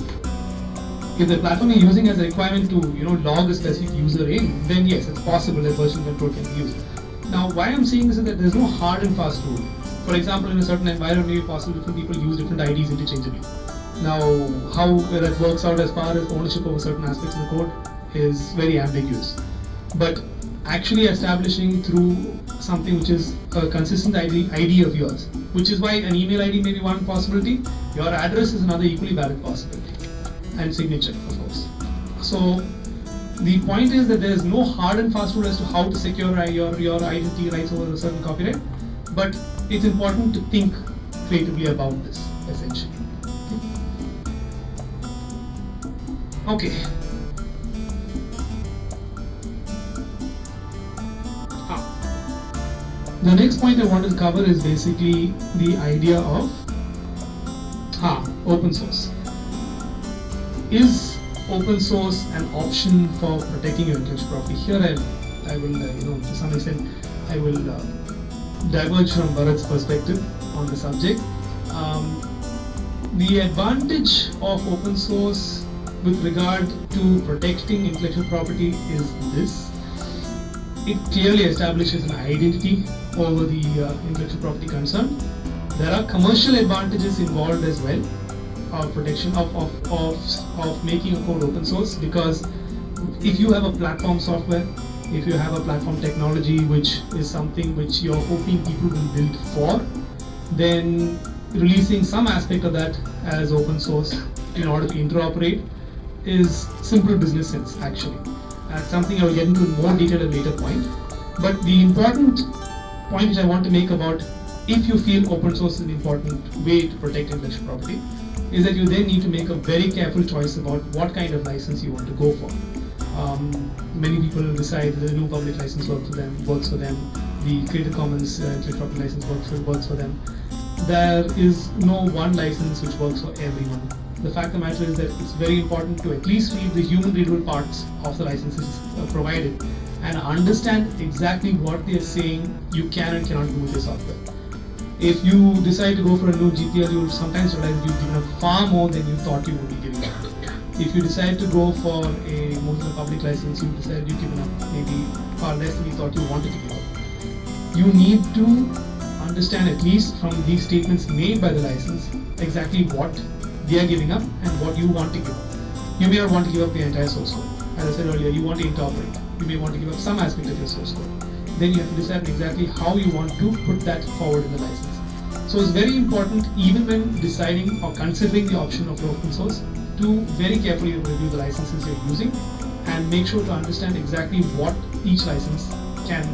If the platform you're using has a requirement to log a specific user in, then yes, it's possible that version control can be used. Now, why I'm saying this is that there's no hard and fast rule. For example, in a certain environment, maybe possible different people use different IDs interchangeably. Now, how that works out as far as ownership over certain aspects of the code is very ambiguous. But actually establishing through something which is a consistent ID of yours, which is why an email ID may be one possibility, your address is another equally valid possibility, and signature, of course. So the point is that there is no hard and fast rule as to how to secure your identity rights over a certain copyright, but it's important to think creatively about this, essentially. Okay. The next point I wanted to cover is basically the idea of open source. Is open source an option for protecting your intellectual property? Here I will, to some extent, I will diverge from Bharat's perspective on the subject. The advantage of open source with regard to protecting intellectual property is this. It clearly establishes an identity over the intellectual property concern. There are commercial advantages involved as well of protection of making a code open source, because if you have a platform software, if you have a platform technology which is something which you're hoping people will build for, then releasing some aspect of that as open source in order to interoperate is simple business sense actually. That's something I will get into in more detail at a later point. But the important point which I want to make about if you feel open source is an important way to protect intellectual property is that you then need to make a very careful choice about what kind of license you want to go for. Many people decide the no public license works for them. The Creative Commons intellectual property license works for them. There is no one license which works for everyone. The fact of the matter is that it's very important to at least read the human readable parts of the licenses provided and understand exactly what they are saying you can and cannot do with your software. If you decide to go for a new GPL, you'll sometimes realize you've given up far more than you thought you would be giving up. If you decide to go for a Mozilla public license, you decide you've given up maybe far less than you thought you wanted to give up. You need to understand, at least from these statements made by the license, exactly what they are giving up and what you want to give up. You may not want to give up the entire source code. As I said earlier, you want to incorporate. You may want to give up some aspect of your source code. Then you have to decide exactly how you want to put that forward in the license. So it's very important, even when deciding or considering the option of open source, to very carefully review the licenses you're using and make sure to understand exactly what each license can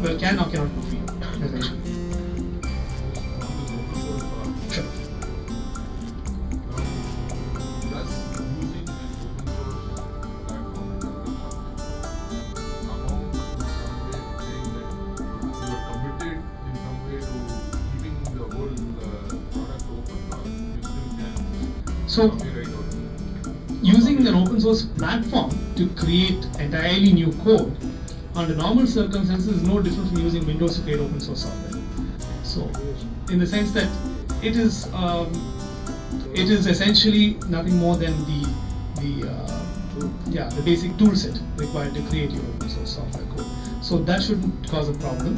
or cannot do for you. Essentially. Sure. Does using an open source platform amount in some way saying that you are committed in some way to keeping the whole product open, or you still can So, copyright or using an open source platform to create entirely new code under normal circumstances is no different from using Windows to create open source software. So, in the sense that it is essentially nothing more than the basic tool set required to create your open source software code. So that shouldn't cause a problem.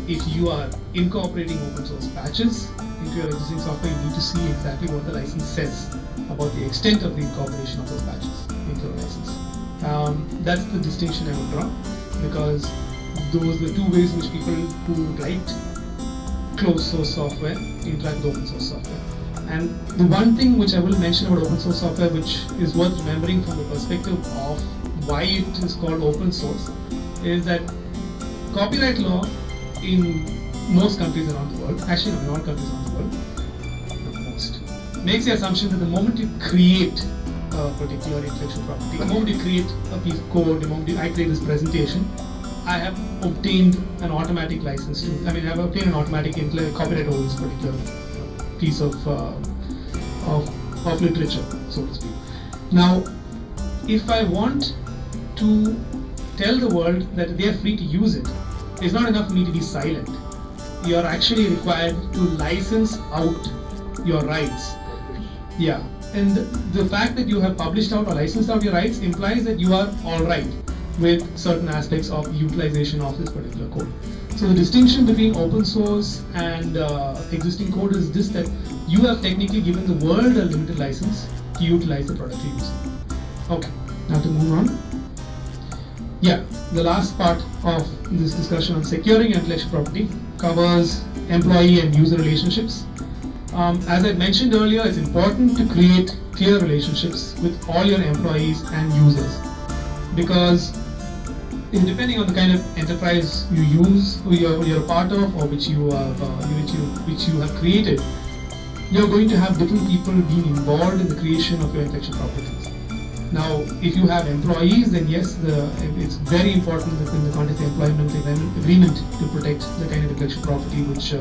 If you are incorporating open source patches into your existing software, you need to see exactly what the license says about the extent of the incorporation of those patches into your license. That's the distinction I would draw, because those are the two ways in which people who write closed source software interact with open source software. And the one thing which I will mention about open source software, which is worth remembering from the perspective of why it is called open source, is that copyright law in most countries around the world, actually not in all countries around the world, but most, makes the assumption that the moment you create a particular intellectual property, the moment you create a piece of code, the moment I create this presentation, I have obtained an automatic license to, I have obtained an automatic copyright over this particular piece of literature, so to speak. Now, if I want to tell the world that they are free to use it, it's not enough for me to be silent. You are actually required to license out your rights. Yeah, and the fact that you have published out or licensed out your rights implies that you are alright with certain aspects of utilization of this particular code. So the distinction between open source and existing code is this, that you have technically given the world a limited license to utilize the product you're using. Okay, now to move on. Yeah, the last part of this discussion on securing intellectual property covers employee and user relationships. As I mentioned earlier, it's important to create clear relationships with all your employees and users, because depending on the kind of enterprise you use, or you're a part of, or which you have created, you're going to have different people being involved in the creation of your intellectual properties. Now, if you have employees, then yes, it's very important that in the context of employment agreement to protect the kind of intellectual property which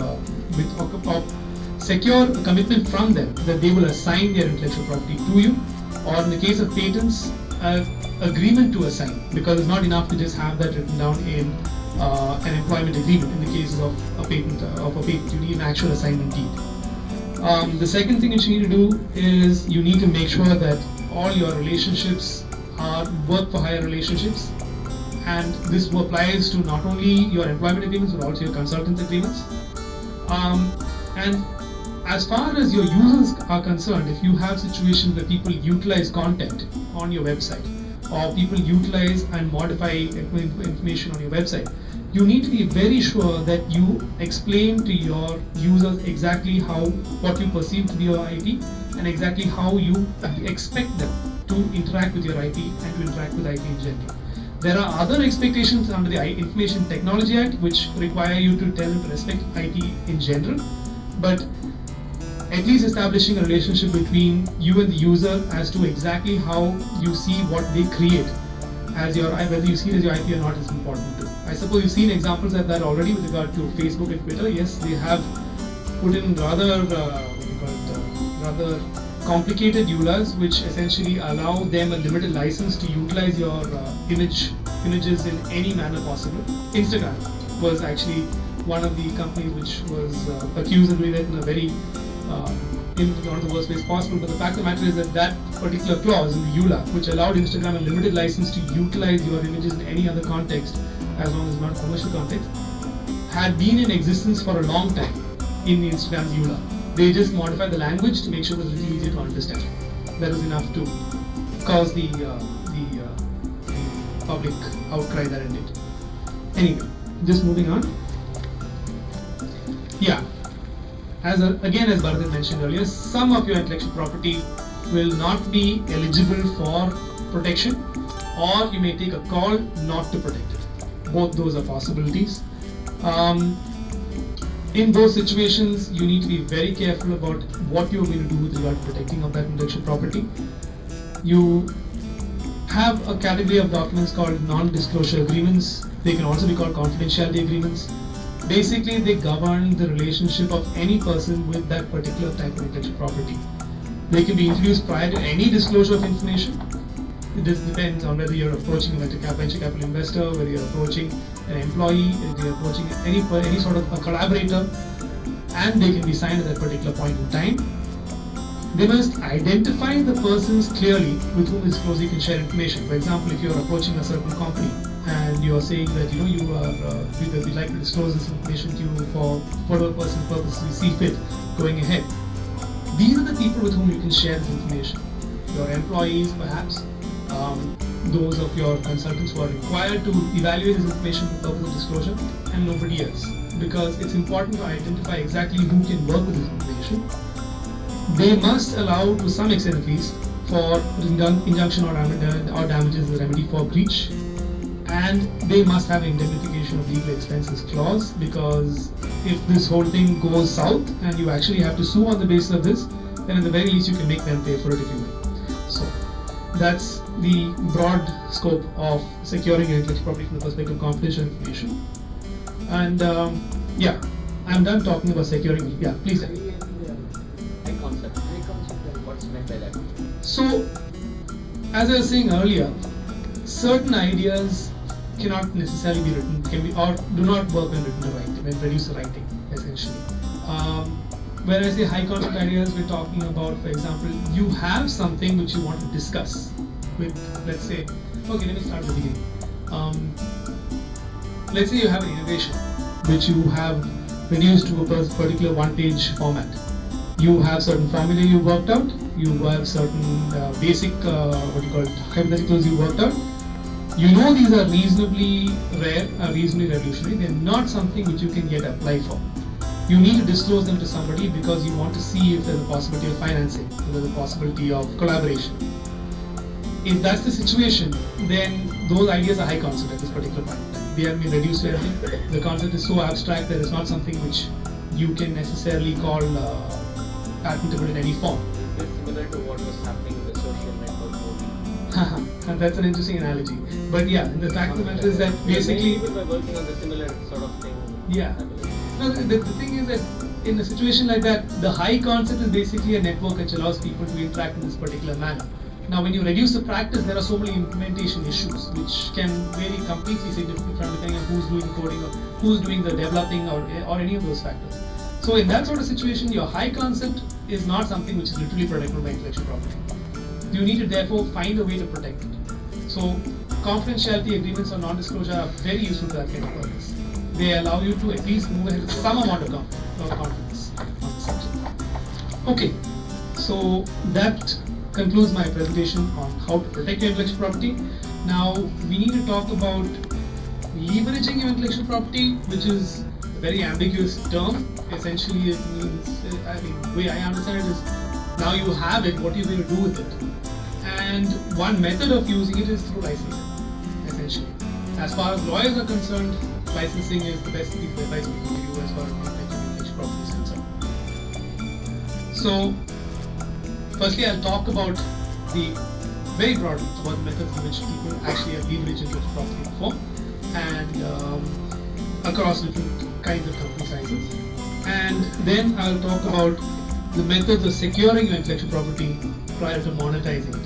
secure a commitment from them that they will assign their intellectual property to you, or in the case of patents, agreement to assign, because it's not enough to just have that written down in an employment agreement. In the cases of a patent, you need an actual assignment deed. The second thing that you need to do is you need to make sure that all your relationships are work for hire relationships, and this applies to not only your employment agreements but also your consultants agreements. And as far as your users are concerned, if you have situations where people utilize content on your website, or people utilize and modify information on your website, you need to be very sure that you explain to your users exactly what you perceive to be your IP and exactly how you expect them to interact with your IP and to interact with IP in general. There are other expectations under the Information Technology Act which require you to tell them to respect IP in general, but at least establishing a relationship between you and the user as to exactly how you see what they create as your whether you see it as your IP or not is important too. I suppose you've seen examples of that already with regard to Facebook and Twitter. Yes, they have put in rather rather complicated EULAs which essentially allow them a limited license to utilize your images in any manner possible. Instagram was actually one of the companies which was accused of doing that in a very in one of the worst ways possible. But the fact of the matter is that that particular clause in the EULA, which allowed Instagram a limited license to utilize your images in any other context, as long as it's not commercial context, had been in existence for a long time in the Instagram's EULA. They just modified the language to make sure that it was easier to understand. That was enough to cause the public outcry that it did. Anyway, just moving on. Yeah. As Bharat had mentioned earlier, some of your intellectual property will not be eligible for protection, or you may take a call not to protect it. Both those are possibilities. In those situations, you need to be very careful about what you're going to do with regard to protecting of that intellectual property. You have a category of documents called non-disclosure agreements. They can also be called confidentiality agreements. Basically, they govern the relationship of any person with that particular type of intellectual property. They can be introduced prior to any disclosure of information. This depends on whether you're approaching a venture capital investor, whether you're approaching an employee, whether you're approaching any sort of a collaborator, and they can be signed at that particular point in time. They must identify the persons clearly with whom you can share information. For example, if you're approaching a certain company and you're saying that you are we'd like to disclose this information to you for whatever personal purpose we see fit going ahead. These are the people with whom you can share this information. Your employees, perhaps, those of your consultants who are required to evaluate this information for purpose of disclosure, and nobody else. Because it's important to identify exactly who can work with this information. They must allow, to some extent at least, for injunction or damages as a remedy for breach. And they must have indemnification of legal expenses clause, because if this whole thing goes south and you actually have to sue on the basis of this, then at the very least you can make them pay for it if you will. So that's the broad scope of securing your intellectual property from the perspective of confidential information. And yeah, I'm done talking about securing. Yeah, please. High concept. What's meant by that? So, as I was saying earlier, certain ideas cannot necessarily be written, or do not work when written to writing, when reduced to writing, essentially. When I say high concept ideas, we're talking about, for example, you have something which you want to discuss with, let's say, okay, let me start at the beginning. Let's say you have an innovation which you have reduced to a particular one-page format. You have certain formulae you worked out, you have certain basic, hypotheticals you worked out. You know these are reasonably rare, reasonably revolutionary. They're not something which you can yet apply for. You need to disclose them to somebody because you want to see if there's a possibility of financing, if there's a possibility of collaboration. If that's the situation, then those ideas are high concept at this particular point. They have been reduced to anything. The concept is so abstract that it's not something which you can necessarily call patentable in any form. It's similar to what was happening in the social network movie. And that's an interesting analogy. But yeah, the fact of the matter is that basically, people were working on the similar sort of thing. yeah. No, the thing is that in a situation like that, the high concept is basically a network which allows people to interact in this particular manner. Now, when you reduce the practice, there are so many implementation issues which can vary completely significantly from depending on who's doing coding or who's doing the developing or any of those factors. So in that sort of situation, your high concept is not something which is literally protected by intellectual property. You need to therefore find a way to protect it. So confidentiality agreements or non-disclosure are very useful to that kind of purpose. They allow you to at least move ahead with some amount of confidence on the subject. Okay, so that concludes my presentation on how to protect your intellectual property. Now we need to talk about leveraging your intellectual property, which is a very ambiguous term. Essentially, it means, the way I understand it is, now you have it, what are you going to do with it? And one method of using it is through licensing, essentially. As far as lawyers are concerned, licensing is the best piece of advice we can give you as far as intellectual property is concerned. So, firstly, I'll talk about the very broadly about the methods in which people actually have leveraged intellectual property before, and across different kinds of company sizes. And then I'll talk about the methods of securing your intellectual property prior to monetizing it,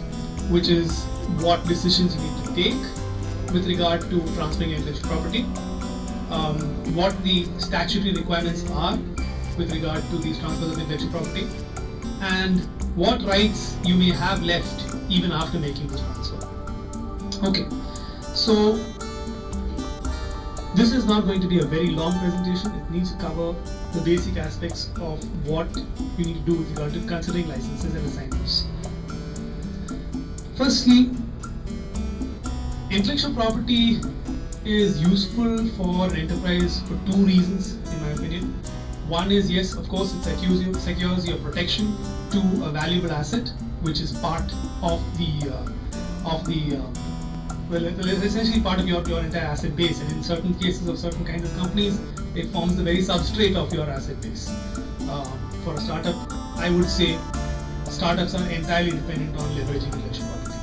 which is what decisions you need to take with regard to transferring your intellectual property, what the statutory requirements are with regard to these transfers of intellectual property, and what rights you may have left even after making this transfer. Okay, so this is not going to be a very long presentation. It needs to cover the basic aspects of what you need to do with regard to considering licenses and assignments. Firstly, intellectual property is useful for an enterprise for two reasons, in my opinion. One is, yes, of course, it secures your protection to a valuable asset, which is part of it's essentially part of your entire asset base, and in certain cases of certain kinds of companies, it forms the very substrate of your asset base. For a startup, I would say startups are entirely dependent on leveraging intellectual property.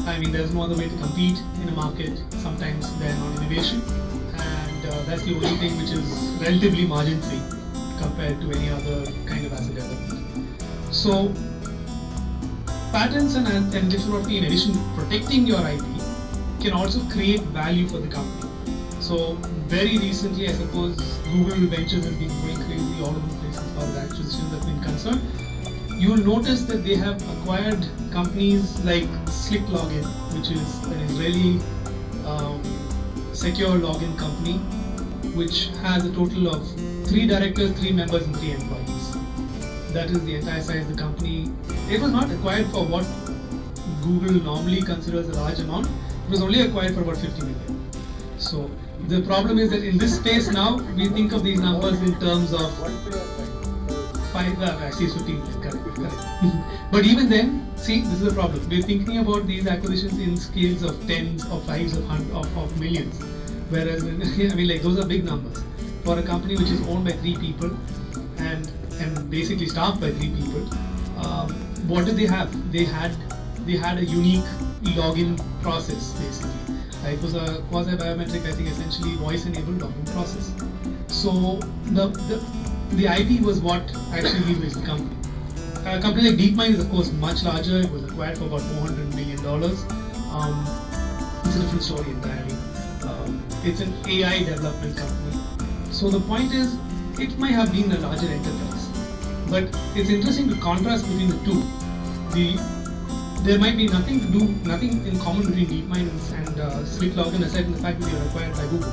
I mean, there's no other way to compete in a market sometimes than on innovation, and that's the only thing which is relatively margin-free compared to any other kind of asset development. So, patents and intellectual property, in addition to protecting your IP, can also create value for the company. So, very recently, I suppose, Google Ventures has been going crazy all over the place as far as acquisitions have been concerned. You will notice that they have acquired companies like Slick Login, which is an Israeli secure login company, which has a total of 3 directors, 3 members, and 3 employees. That is the entire size of the company. It was not acquired for what Google normally considers a large amount. It was only acquired for about 50 million. So the problem is that in this space now, we think of these numbers in terms of 5, actually it's 15 million, correct. But even then, see, this is the problem. We're thinking about these acquisitions in scales of tens, of fives, of millions. Whereas, I mean, like, those are big numbers. For a company which is owned by 3 people and basically staffed by 3 people, what did they have? They had a unique login process, basically. It was a quasi-biometric, I think, essentially voice-enabled login process. So the IP was what actually leveraged the company. A company like DeepMind is, of course, much larger. It was acquired for about $400 million. It's a different story entirely. It's an AI development company. So the point is, it might have been a larger enterprise. But it's interesting to contrast between the two. There might be nothing in common between DeepMind and Slick Login, aside from the fact that they were acquired by Google.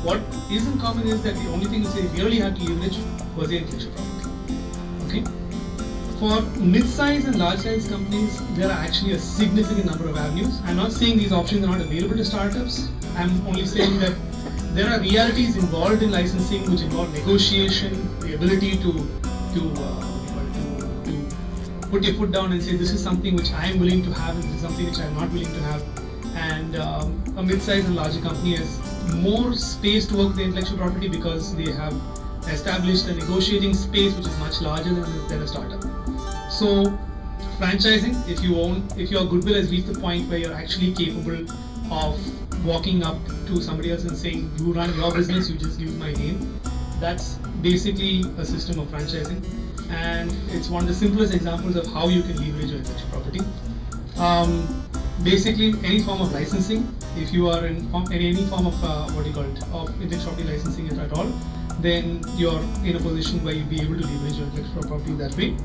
What is in common is that the only thing which they really had to leverage was the intellectual property. Okay? For mid-size and large-size companies, there are actually a significant number of avenues. I'm not saying these options are not available to startups. I'm only saying that there are realities involved in licensing which involve negotiation, the ability to put your foot down and say this is something which I am willing to have and this is something which I am not willing to have. And a mid-sized and larger company has more space to work with the intellectual property because they have established a negotiating space which is much larger than a startup. So franchising, if your goodwill has reached the point where you're actually capable of walking up to somebody else and saying, you run your business, you just use my name, that's basically a system of franchising. And it's one of the simplest examples of how you can leverage your intellectual property. Basically, any form of licensing, if you are in any form of of intellectual property licensing at all, then you're in a position where you'll be able to leverage your intellectual property that way.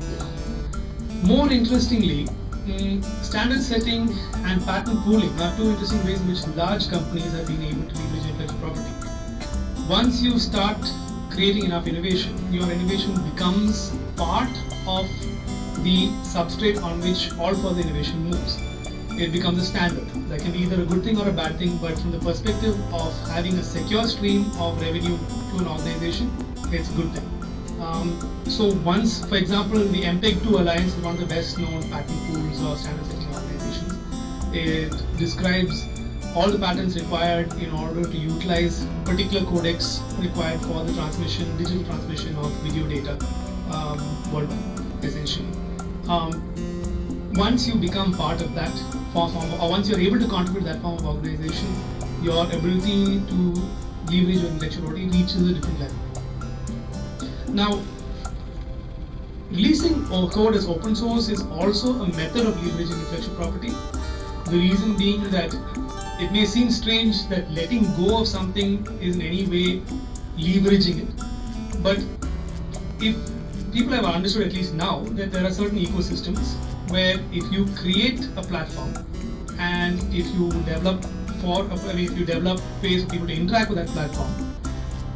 More interestingly, standard setting and patent pooling are 2 interesting ways in which large companies have been able to leverage intellectual property. Once you start creating enough innovation, your innovation becomes part of the substrate on which all further innovation moves. It becomes a standard. That can be either a good thing or a bad thing, but from the perspective of having a secure stream of revenue to an organization, it's a good thing. So once, for example, the MPEG-2 Alliance is one of the best known patent pools or standard setting organizations. It describes all the patents required in order to utilize particular codecs required for the digital transmission of video data worldwide, essentially. Once you become part of that or once you're able to contribute to that form of organization, your ability to leverage your intellectual property reaches a different level. Now, releasing code as open source is also a method of leveraging intellectual property. The reason being that it may seem strange that letting go of something is in any way leveraging it, but if people have understood, at least now, that there are certain ecosystems where if you create a platform and if you develop ways for people to interact with that platform,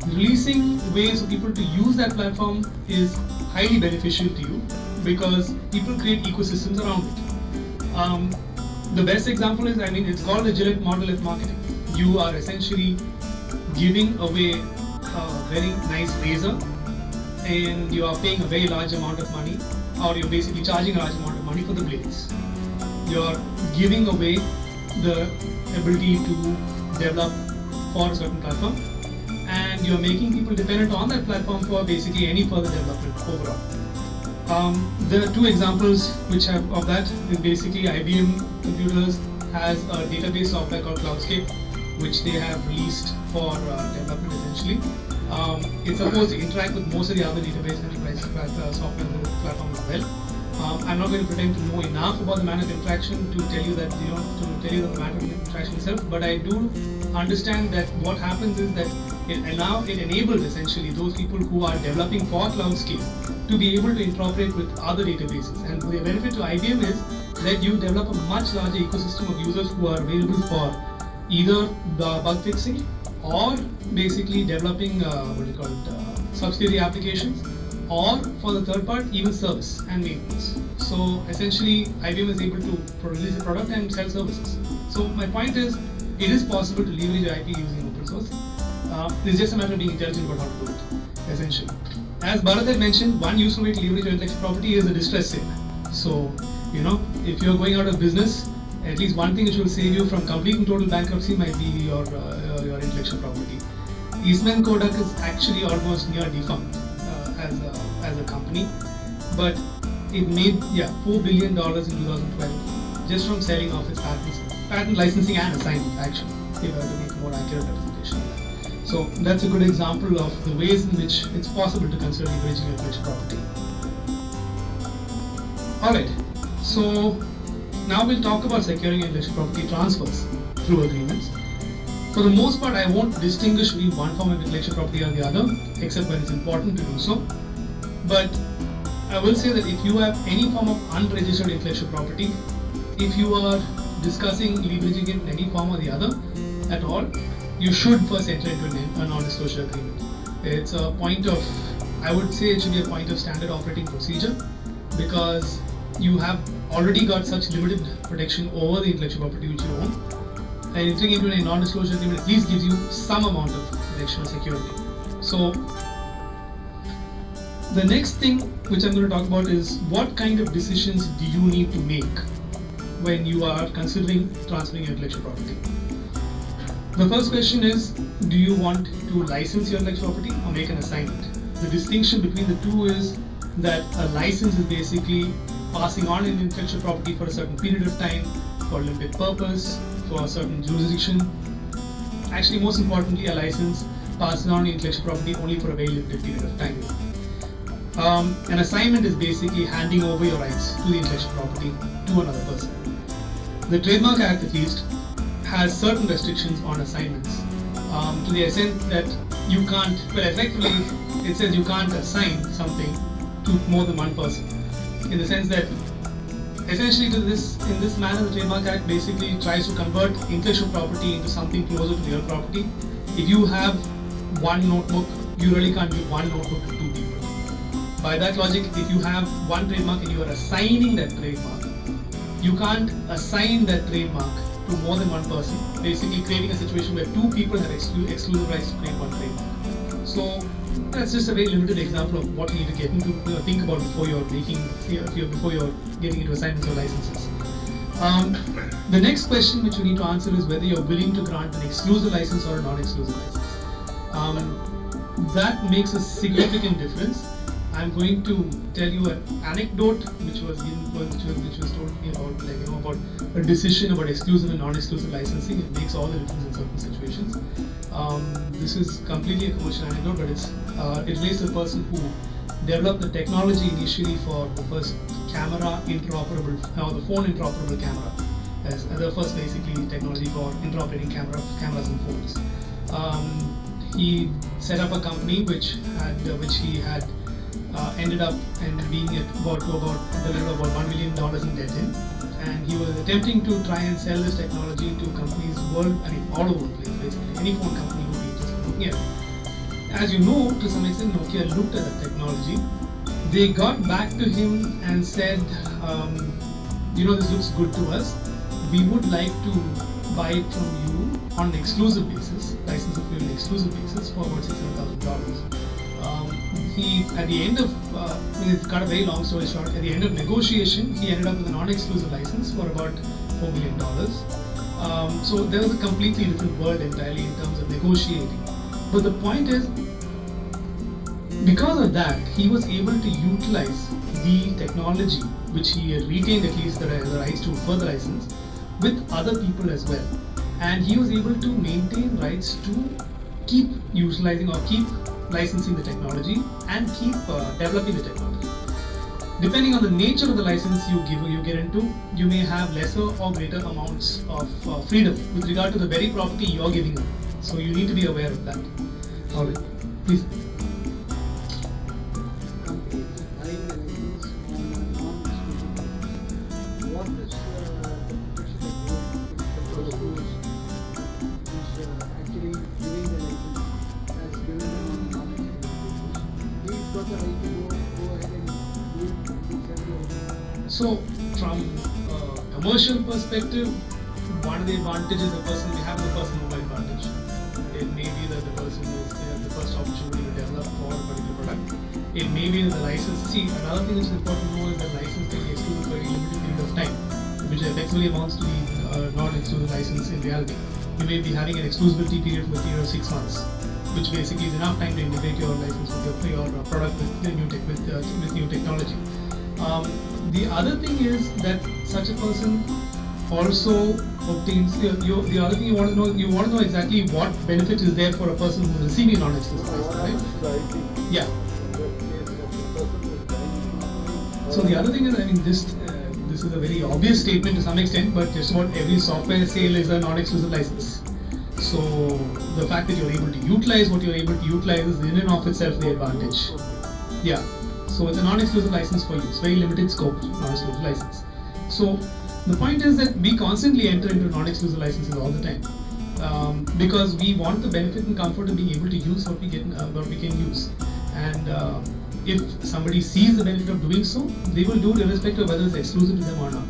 releasing ways for people to use that platform is highly beneficial to you because people create ecosystems around it. The best example is, it's called the Gillette model of marketing. You are essentially giving away a very nice razor and you are paying a very large amount of money, or you're basically charging a large amount of money for the blades. You're giving away the ability to develop for a certain platform, and you're making people dependent on that platform for basically any further development overall. There are two examples of that. Is basically IBM Computers has a database software called Cloudscape, which they have released for development essentially. It's supposed to interact with most of the other database enterprise software platforms as well. I'm not going to pretend to know enough about the manner of interaction to tell you that to tell you the matter of interaction itself, but I do understand that what happens is that it enables essentially those people who are developing for Cloudscape to be able to interoperate with other databases. And the benefit to IBM is that you develop a much larger ecosystem of users who are available for either bug fixing or basically developing subsidiary applications, or for the third part, even service and maintenance. So essentially, IBM is able to release a product and sell services. So my point is, it is possible to leverage IP using open source. It's just a matter of being intelligent about how to do it, essentially. As Bharat had mentioned, one useful way to leverage your intellectual property is a distress sale. So, if you're going out of business, at least one thing which will save you from complete and total bankruptcy might be your intellectual property. Eastman Kodak is actually almost near defunct as a company, but it made $4 billion in 2012 just from selling off its patent licensing and assignment, actually, if I were to make a more accurate representation of that. So that's a good example of the ways in which it's possible to consider leveraging your intellectual property. Alright, so now we'll talk about securing intellectual property transfers through agreements. For the most part, I won't distinguish between one form of intellectual property or the other, except when it's important to do so. But I will say that if you have any form of unregistered intellectual property, if you are discussing leveraging it in any form or the other at all, you should first enter into a non-disclosure agreement. It's a point of, I would say it should be a point of standard operating procedure, because you have already got such limited protection over the intellectual property which you own. And entering into a non-disclosure agreement at least gives you some amount of protection or security. So the next thing which I'm going to talk about is what kind of decisions do you need to make when you are considering transferring your intellectual property. The first question is, do you want to license your intellectual property or make an assignment? The distinction between the two is that a license is basically passing on an intellectual property for a certain period of time, for a limited purpose, for a certain jurisdiction. Actually, most importantly, a license passes on intellectual property only for a very limited period of time. An assignment is basically handing over your rights to the intellectual property to another person. The Trademark Act, at least, has certain restrictions on assignments, to the extent that you can't, effectively it says you can't assign something to more than one person, in the sense that essentially in this manner the Trademark Act basically tries to convert intellectual property into something closer to real property. If you have one notebook, you really can't give one notebook to two people. By that logic, if you have one trademark and you are assigning that trademark, you can't assign that trademark to more than one person, basically creating a situation where two people have exclusive rights to create one trademark. So that's just a very limited example of what you need to get into, think about before you're getting into assignments or licenses. The next question which you need to answer is whether you're willing to grant an exclusive license or a non-exclusive license. That makes a significant difference. I'm going to tell you an anecdote which was told me about, like, about a decision about exclusive and non-exclusive licensing. It makes all the difference in certain situations. This is completely a commercial anecdote, but it relates to the person who developed the technology initially for the first camera interoperable, or the phone interoperable camera, as the first basically technology for interoperating cameras and phones. He set up a company which he had ended up being at about the level of about $1 million in debt in, and he was attempting to try and sell this technology to companies all over the place. Basically, any phone company would be interested in looking at it. As you know, to some extent, Nokia looked at the technology. They got back to him and said, this looks good to us. We would like to buy it from you on an exclusive basis, license it for you on an exclusive basis for about $600,000. He, at the end of, cut a very long story short, at the end of negotiation, he ended up with a non-exclusive license for about $4 million. So there was a completely different world entirely in terms of negotiating. But the point is, because of that, he was able to utilize the technology which he had retained, at least the rights to further license, with other people as well. And he was able to maintain rights to keep utilizing or keep licensing the technology and keep developing the technology. Depending on the nature of the license you get into, you may have lesser or greater amounts of freedom with regard to the very property you're giving up. So you need to be aware of that. Alright, please. What is the protection that is actually giving the license, has given them on non-exclusive basis? He's got the right to go ahead and do it himself. So, from a commercial perspective, one of the advantages the person may have the person mobile advantage. It may be that the person is the first opportunity to develop for a particular product. It may be that the license. See, another thing which is important to know is that license can be exclusive for a limited period of time, which effectively amounts to the non-exclusive license in reality. You may be having an exclusivity period for a period of 6 months, which basically is enough time to integrate your license with your product with new technology. The other thing is that such a person also obtains the other thing you want to know exactly what benefit is there for a person who is receiving non-exclusive license, right? Yeah. So the other thing is, this is a very obvious statement to some extent, but just about every software sale is a non-exclusive license. So the fact that you're able to utilize what you're able to utilize is in and of itself the advantage. Yeah. So it's a non-exclusive license for you. It's very limited scope, non-exclusive license. So the point is that we constantly enter into non-exclusive licenses all the time because we want the benefit and comfort of being able to use what we can use. And if somebody sees the benefit of doing so, they will do it irrespective of whether it's exclusive to them or not.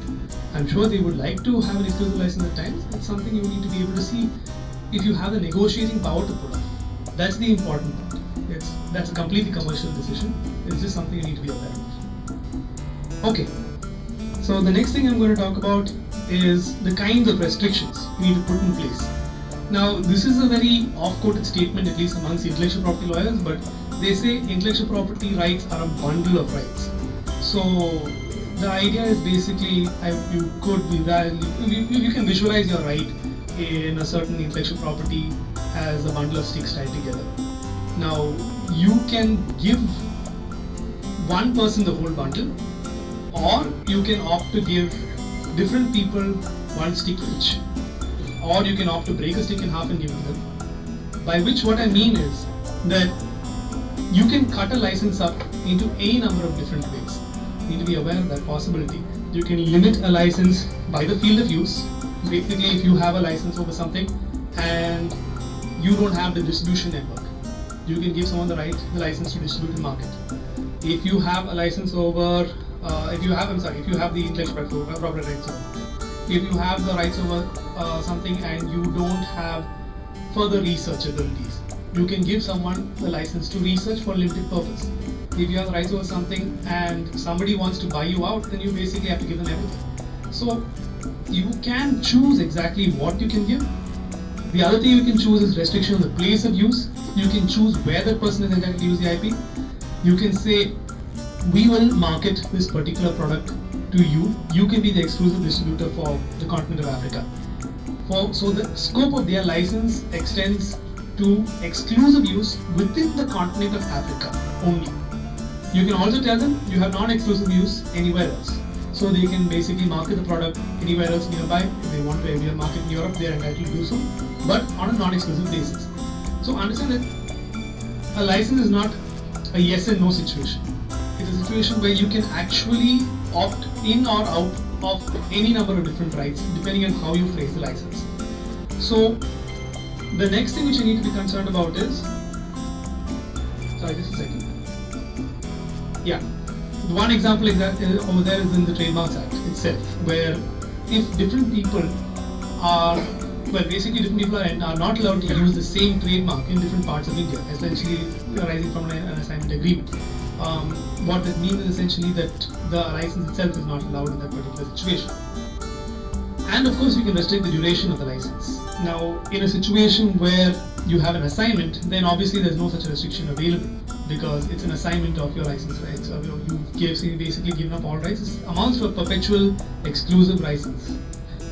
I'm sure they would like to have an exclusive license at times. It's something you need to be able to see if you have the negotiating power to put up. That's the important part. That's a completely commercial decision. It's just something you need to be aware of. Okay. So the next thing I'm going to talk about is the kinds of restrictions you need to put in place. Now, this is a very oft-quoted statement, at least amongst intellectual property lawyers, but they say intellectual property rights are a bundle of rights. So the idea is basically you can visualize your right in a certain intellectual property as a bundle of sticks tied together. Now, you can give one person the whole bundle, or you can opt to give different people one stick each, or you can opt to break a stick in half and give it to them. By which what I mean is that you can cut a license up into any number of different ways. You need to be aware of that possibility. You can limit a license by the field of use. Basically, if you have a license over something and you don't have the distribution network, you can give someone the license to distribute and market. If you have a license over, if you have the intellectual property rights over, if you have the rights over something and you don't have further research abilities, you can give someone the license to research for a limited purpose. If you have the rights over something and somebody wants to buy you out, then you basically have to give them everything. So you can choose exactly what you can give. The other thing you can choose is restriction on the place of use. You can choose where the person is entitled to use the IP. You can say we will market this particular product to you. You can be the exclusive distributor for the continent of Africa. So the scope of their license extends to exclusive use within the continent of Africa only. You can also tell them you have non-exclusive use anywhere else. So they can basically market the product anywhere else nearby. If they want to market in Europe, they are entitled to do so, but on a non-exclusive basis. So understand that a license is not a yes and no situation. It's a situation where you can actually opt in or out of any number of different rights depending on how you phrase the license. So the next thing which you need to be concerned about is, sorry, just a second. Yeah, the one example over there is in the Trademarks Act itself, where if different people are, well, basically different people are not allowed to use the same trademark in different parts of India, essentially arising from an assignment agreement. What that means is essentially that the license itself is not allowed in that particular situation. And of course, you can restrict the duration of the license. Now, in a situation where you have an assignment, then obviously there's no such restriction available because it's an assignment of your license rights. So, you've basically given up all rights. It amounts to a perpetual exclusive license.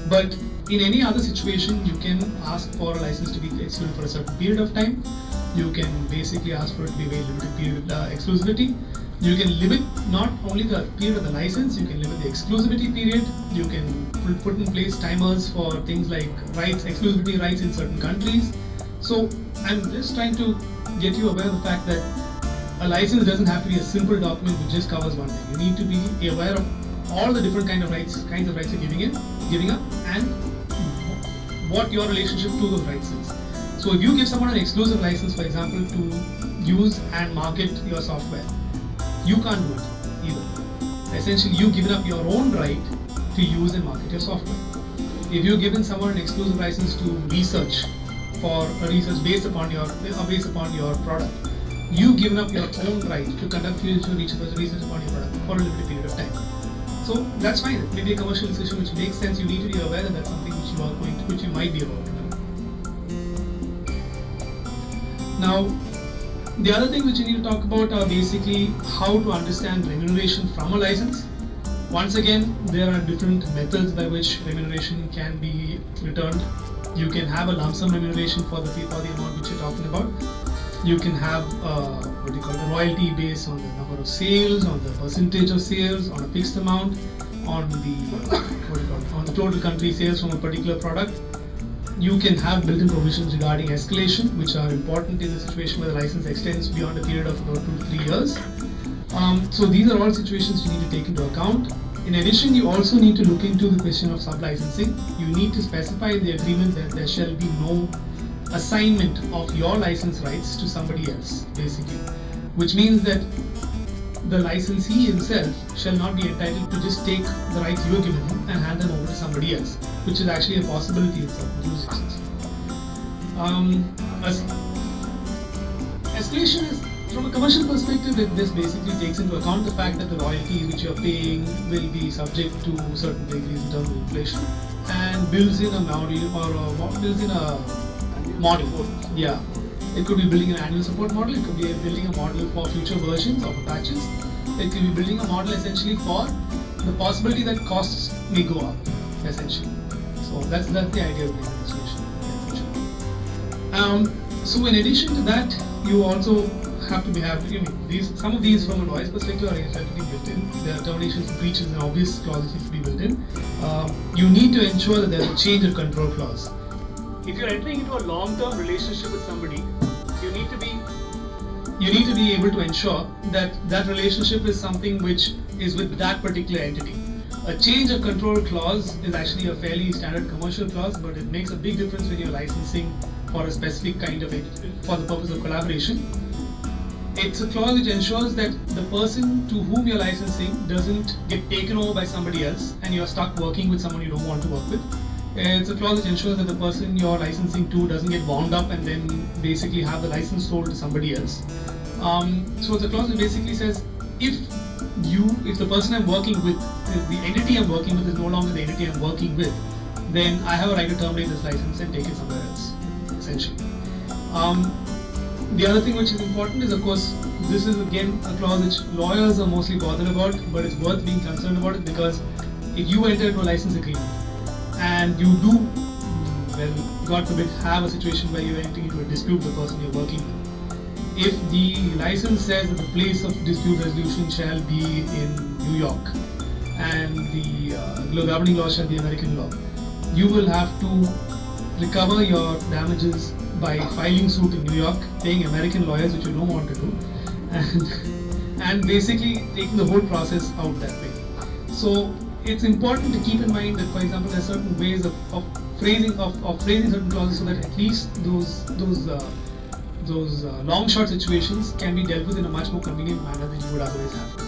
But in any other situation, you can ask for a license to be exclusive for a certain period of time. You can basically ask for it to be a very limited period of exclusivity. You can limit not only the period of the license, you can limit the exclusivity period. You can put in place timers for things like rights, exclusivity rights in certain countries. So I'm just trying to get you aware of the fact that a license doesn't have to be a simple document which just covers one thing. You need to be aware of all the different kinds of rights you're giving up, and what your relationship to those rights is. So if you give someone an exclusive license, for example, to use and market your software, you can't do it either. Essentially, you've given up your own right to use and market your software. If you've given someone an exclusive license to research for a research based upon your product, you've given up your own right to conduct future research upon your product for a limited period of time. So that's fine. It may be a commercial decision which makes sense. You need to be aware that that's something which you might be about to do. Now, the other thing which you need to talk about are basically how to understand remuneration from a license. Once again, there are different methods by which remuneration can be returned. You can have a lump sum remuneration for the amount which you're talking about. You can have a royalty based on the number of sales, on the percentage of sales, on a fixed amount, on the total country sales from a particular product. You can have built-in provisions regarding escalation, which are important in the situation where the license extends beyond a period of about 2 to 3 years. So these are all situations you need to take into account. In addition, you also need to look into the question of sub-licensing. You need to specify in the agreement that there shall be no assignment of your license rights to somebody else, basically. Which means that the licensee himself shall not be entitled to just take the rights you have given him and hand them over to somebody else, which is actually a possibility in certain jurisdictions. Escalation is, from a commercial perspective, this basically takes into account the fact that the royalties which you are paying will be subject to certain vagaries in terms of inflation, and builds in a model. Yeah. It could be building an annual support model, it could be building a model for future versions of patches, it could be building a model essentially for the possibility that costs may go up, essentially. So that's the idea of the essentially. So in addition to that, you also have to some of these from a lawyer's perspective are effectively built in. There are terminations and breaches and obvious clauses need to be built in. You need to ensure that there's a change of control clause. If you're entering into a long-term relationship with somebody, you need to be able to ensure that that relationship is something which is with that particular entity. A change of control clause is actually a fairly standard commercial clause, but it makes a big difference when you're licensing for a specific kind of entity, for the purpose of collaboration. It's a clause which ensures that the person to whom you're licensing doesn't get taken over by somebody else and you're stuck working with someone you don't want to work with. It's a clause which ensures that the person you're licensing to doesn't get wound up and then basically have the license sold to somebody else. So it's a clause that basically says if the person I'm working with, if the entity I'm working with is no longer the entity I'm working with, then I have a right to terminate this license and take it somewhere else, essentially. The other thing which is important is, of course, this is again a clause which lawyers are mostly bothered about, but it's worth being concerned about it, because if you enter into a license agreement and you do, well, God forbid, have a situation where you're entering into a dispute with the person you're working with. If the license says that the place of dispute resolution shall be in New York and the governing law shall be American law, you will have to recover your damages by filing suit in New York, paying American lawyers, which you don't want to do, and basically taking the whole process out that way. So it's important to keep in mind that, for example, there are certain ways of phrasing certain clauses so that at least those long shot situations can be dealt with in a much more convenient manner than you would otherwise have.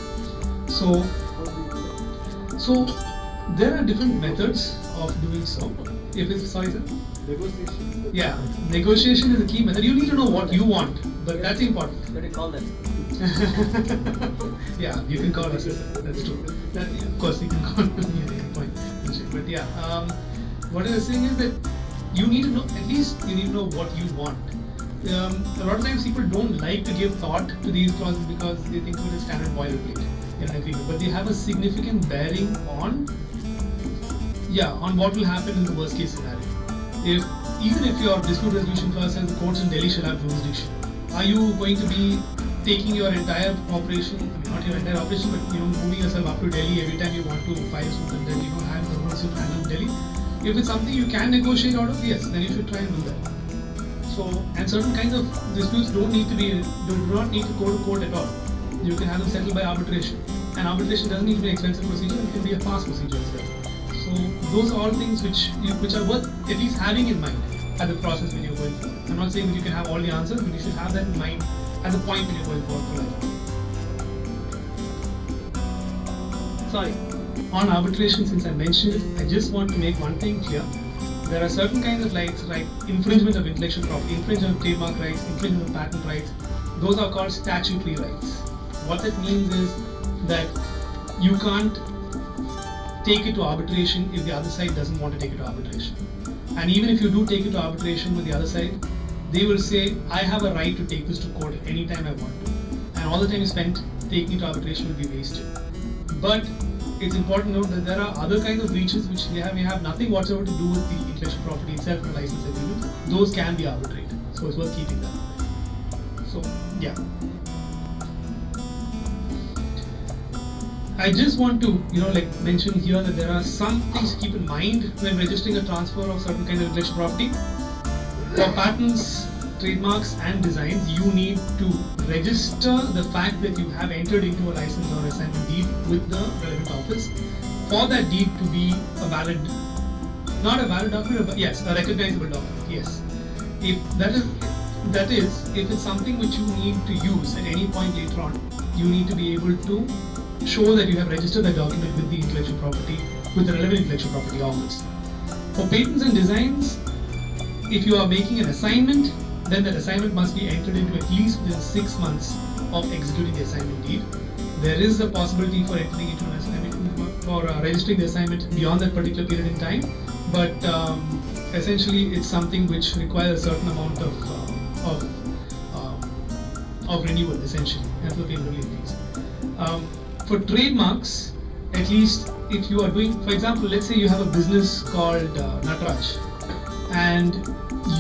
So there are different methods of doing so. If it's, sorry sir? Negotiation. Yeah, negotiation is a key method. You need to know what you want, but that's important. What do you call them? Yeah, you can call us. That's true. Of course, you can call me at any point. But yeah, what I was saying is that you need to know, at least you need to know what you want. A lot of times people don't like to give thought to these clauses because they think it is standard boilerplate in an agreement, but they have a significant bearing on what will happen in the worst case scenario. Even if your dispute resolution clause says the courts in Delhi shall have jurisdiction, are you going to be taking your entire operation, not your entire operation, but moving yourself up to Delhi every time you want to file suit and then have the whole suit handled in Delhi? If it's something you can negotiate out of, yes, then you should try and do that. So, and certain kinds of disputes do not need to go to court at all. You can have them settled by arbitration, and arbitration doesn't need to be an expensive procedure; it can be a fast procedure as well. So, those are all things which are worth at least having in mind at the process when you're going forward. I'm not saying that you can have all the answers, but you should have that in mind at the point when you're going forward. Sorry. On arbitration, since I mentioned it, I just want to make one thing clear. There are certain kinds of rights like infringement of intellectual property, infringement of trademark rights, infringement of patent rights. Those are called statutory rights. What that means is that you can't take it to arbitration if the other side doesn't want to take it to arbitration. And even if you do take it to arbitration with the other side, they will say, I have a right to take this to court anytime I want to. And all the time spent taking it to arbitration will be wasted. But it's important to note that there are other kinds of breaches which may have nothing whatsoever to do with the intellectual property itself and the license agreement. Those can be arbitrated. So it's worth keeping that in mind. So, yeah. I just want to, mention here that there are some things to keep in mind when registering a transfer of certain kind of intellectual property. For patents, trademarks and designs, you need to register the fact that you have entered into a license or assignment deed with the relevant office for that deed to be a valid, not a valid document, but yes, a recognizable document, yes. If if it's something which you need to use at any point later on, you need to be able to show that you have registered that document with the intellectual property, with the relevant intellectual property office. For patents and designs, if you are making an assignment, then that assignment must be entered into at least within 6 months of executing the assignment deed. There is a possibility for entering into an assignment, for registering the assignment beyond that particular period in time, but essentially it's something which requires a certain amount of renewal, essentially, and for payment of fees. For trademarks, at least if you are doing, for example, let's say you have a business called Nataraj, and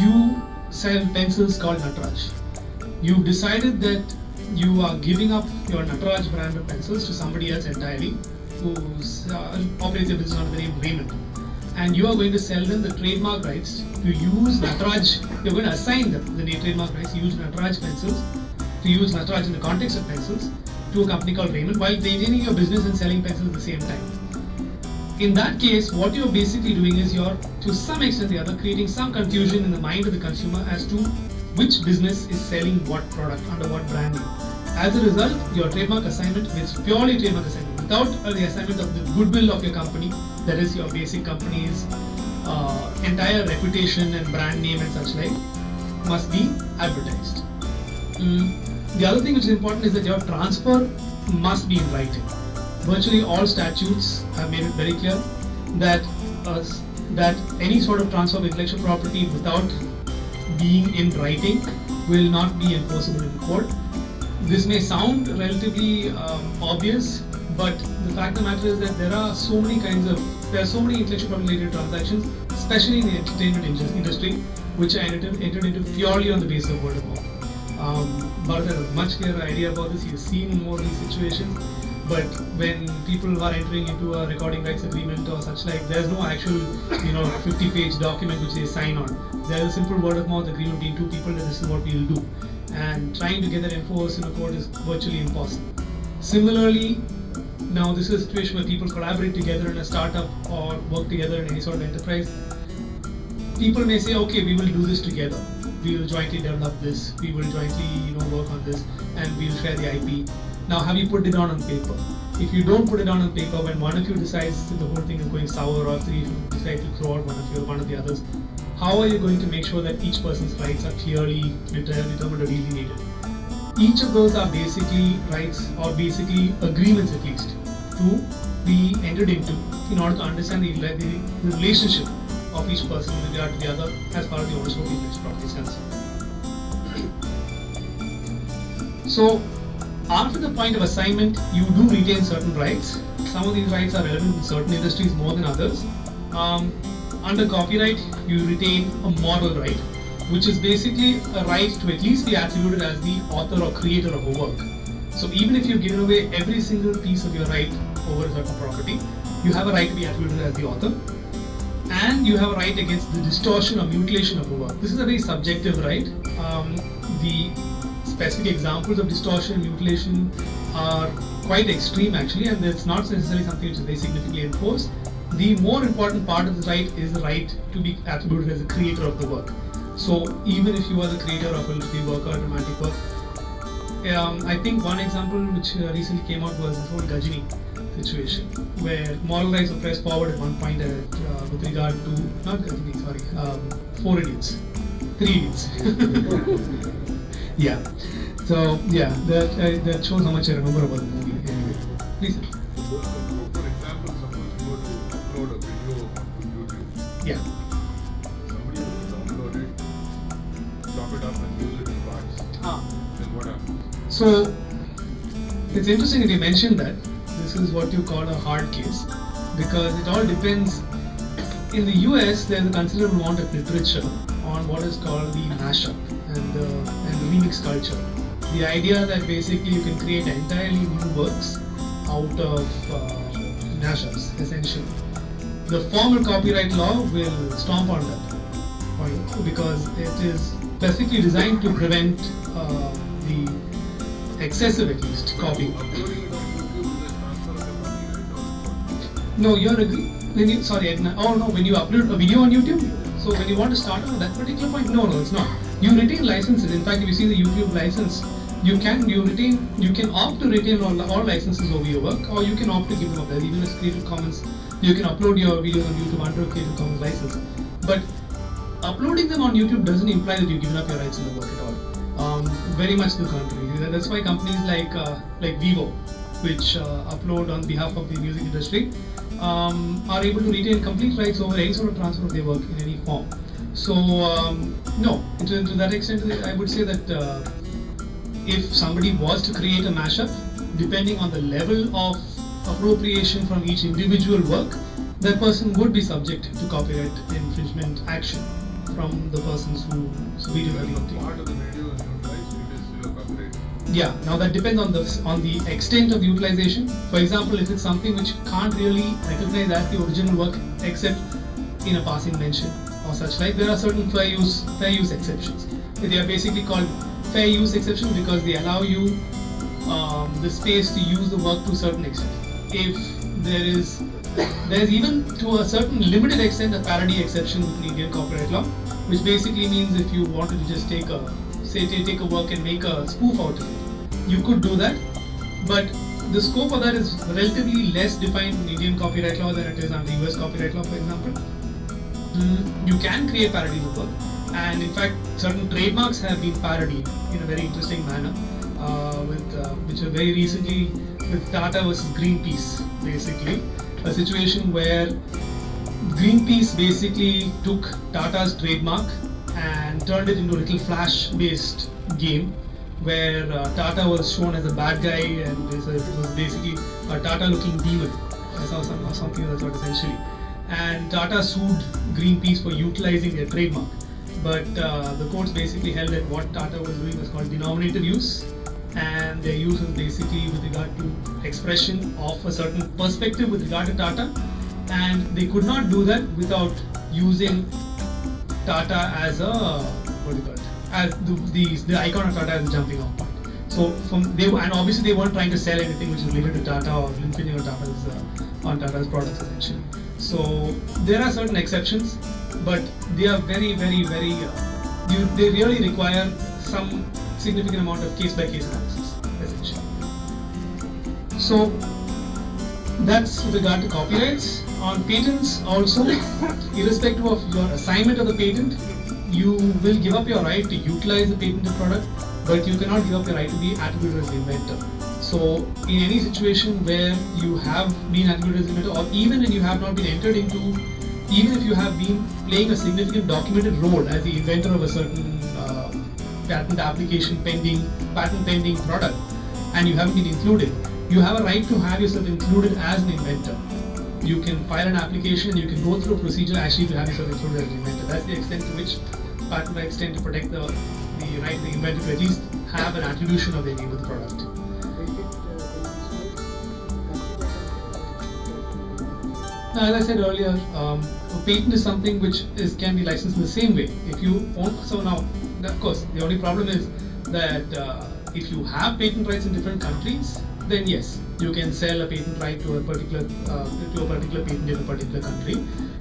you sell pencils called Nataraj. You've decided that you are giving up your Nataraj brand of pencils to somebody else entirely who operates a business under the name Raymond. And you are going to sell them the trademark rights to use Nataraj. You're going to assign them the trademark rights to use Nataraj pencils, to use Nataraj in the context of pencils, to a company called Raymond while maintaining your business and selling pencils at the same time. In that case, what you're basically doing is you're, to some extent or the other, creating some confusion in the mind of the consumer as to which business is selling what product under what brand name. As a result, your trademark assignment is purely trademark assignment, without the assignment of the goodwill of your company, that is your basic company's entire reputation and brand name and such like, must be advertised. The other thing which is important is that your transfer must be in writing. Virtually all statutes have made it very clear that any sort of transfer of intellectual property without being in writing will not be enforceable in court. this may sound relatively obvious, but the fact of the matter is that there are so many intellectual property related transactions, especially in the entertainment industry, which are entered into purely on the basis of word of mouth. Bharat has a much clearer idea about this. He has seen more of these situations. But when people are entering into a recording rights agreement or such like, there's no actual, 50-page document which they sign on. There's a simple word of mouth agreement between two people that this is what we'll do. And trying to get that enforced in a court is virtually impossible. Similarly, now this is a situation where people collaborate together in a startup or work together in any sort of enterprise. People may say, okay, we will do this together. We will jointly develop this. We will jointly, work on this, and we'll share the IP. Now, have you put it down on paper? If you don't put it down on paper, when one of you decides that the whole thing is going sour, or if you decide to throw out one of the others, how are you going to make sure that each person's rights are clearly determined or delineated? Each of those are basically rights, or basically agreements at least, to be entered into in order to understand the relationship of each person with regard to the other as part of the ownership of intellectual property is concerned. So, after the point of assignment, you do retain certain rights. Some of these rights are relevant in certain industries more than others. Under copyright, you retain a moral right, which is basically a right to at least be attributed as the author or creator of a work. So even if you've given away every single piece of your right over a certain property, you have a right to be attributed as the author. And you have a right against the distortion or mutilation of a work. This is a very subjective right. The specific examples of distortion and mutilation are quite extreme actually, and it's not necessarily something which is very significantly enforced. The more important part of the right is the right to be attributed as the creator of the work. So even if you are the creator of a literary work or a dramatic work, I think one example which recently came out was the whole Gajini situation, where moral rights were pressed forward at one point with regard to, not Gajini, sorry, 4 Idiots, 3 Idiots. Yeah. So yeah, that shows how much I remember about the movie. Anyway, please. For example, suppose you were to upload a video onto YouTube. Yeah. Somebody will download it, chop it up and use it in parts. Then what happens? So it's interesting that you mentioned that. This is what you call a hard case, because it all depends. In the US, there's a considerable amount of literature on what is called the mashup and remix culture. The idea that basically you can create entirely new works out of mashups, essentially. The formal copyright law will stomp on that point because it is specifically designed to prevent the excessive, at least, copying. Uploading it on YouTube is a transfer of the copyright or what? No, you're agreeing. When you upload a video on YouTube. So when you want to start on that particular point, no, it's not. You retain licenses. In fact, if you see the YouTube license, you can opt to retain all licenses over your work, or you can opt to give them up. There's even a Creative Commons. You can upload your videos on YouTube under a Creative Commons license. But uploading them on YouTube doesn't imply that you've given up your rights in the work at all. Very much the contrary. That's why companies like Vivo, which upload on behalf of the music industry, are able to retain complete rights over any sort of transfer of their work in any form. So no, to that extent, I would say that if somebody was to create a mashup, depending on the level of appropriation from each individual work, that person would be subject to copyright infringement action from the persons whose video are being Part of the video is utilized, it is still a copyright. Yeah, now that depends on the extent of utilization. For example, if it's something which can't really recognize as the original work except in a passing mention or such like, there are certain fair use exceptions. They are basically called fair use exceptions because they allow you the space to use the work to a certain extent. If there's even to a certain limited extent a parody exception with Indian copyright law, which basically means if you wanted to just take a work and make a spoof out of it, you could do that, but the scope of that is relatively less defined in Indian copyright law than it is under US copyright law, for example. You can create parodies of work, and in fact certain trademarks have been parodied in a very interesting manner, which were very recently with Tata versus Greenpeace, basically a situation where Greenpeace basically took Tata's trademark and turned it into a little flash based game where Tata was shown as a bad guy and it was basically a Tata-looking demon, something of that sort essentially. And Tata sued Greenpeace for utilizing their trademark. But the courts basically held that what Tata was doing was called denominator use, and their use was basically with regard to expression of a certain perspective with regard to Tata, and they could not do that without using Tata as a what do you call it? As the icon of Tata as a jumping off point. So and obviously they weren't trying to sell anything which is related to Tata or infringing on Tata's products essentially. So there are certain exceptions, but they are very, very, very. They really require some significant amount of case-by-case analysis, essentially. So that's with regard to copyrights. On patents, also, irrespective of your assignment of the patent, you will give up your right to utilize the patented product, but you cannot give up your right to be attributed as the inventor. So, in any situation where you have been attributed as the inventor, or even when you have not been entered into, even if you have been playing a significant documented role as the inventor of a certain patent pending product, and you haven't been included, you have a right to have yourself included as an inventor. You can file an application, you can go through a procedure actually to have yourself included as an inventor. That's the extent to which patent rights tend to protect the right of the inventor to at least have an attribution of the name of the product. Now, as I said earlier, a patent is something which can be licensed in the same way. If you own, so now, of course, the only problem is that if you have patent rights in different countries, then yes, you can sell a patent right to a particular patent in a particular country.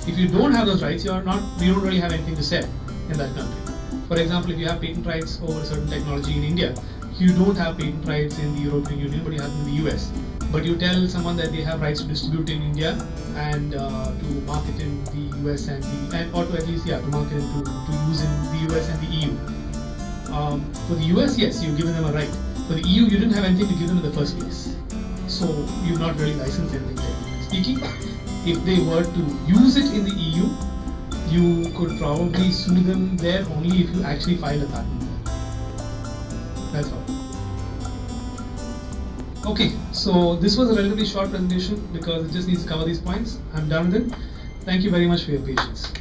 If you don't have those rights, you don't really have anything to sell in that country. For example, if you have patent rights over a certain technology in India, you don't have patent rights in the European Union, but you have them in the US. But you tell someone that they have rights to distribute in India and to market in the US or to at least to market it to use in the US and the EU. For the US, yes, you've given them a right. For the EU, you didn't have anything to give them in the first place. So you've not really licensed anything there. Speaking, if they were to use it in the EU, you could probably sue them there only if you actually file a patent there. That's all. Okay, so this was a relatively short presentation because it just needs to cover these points. I'm done with it. Thank you very much for your patience.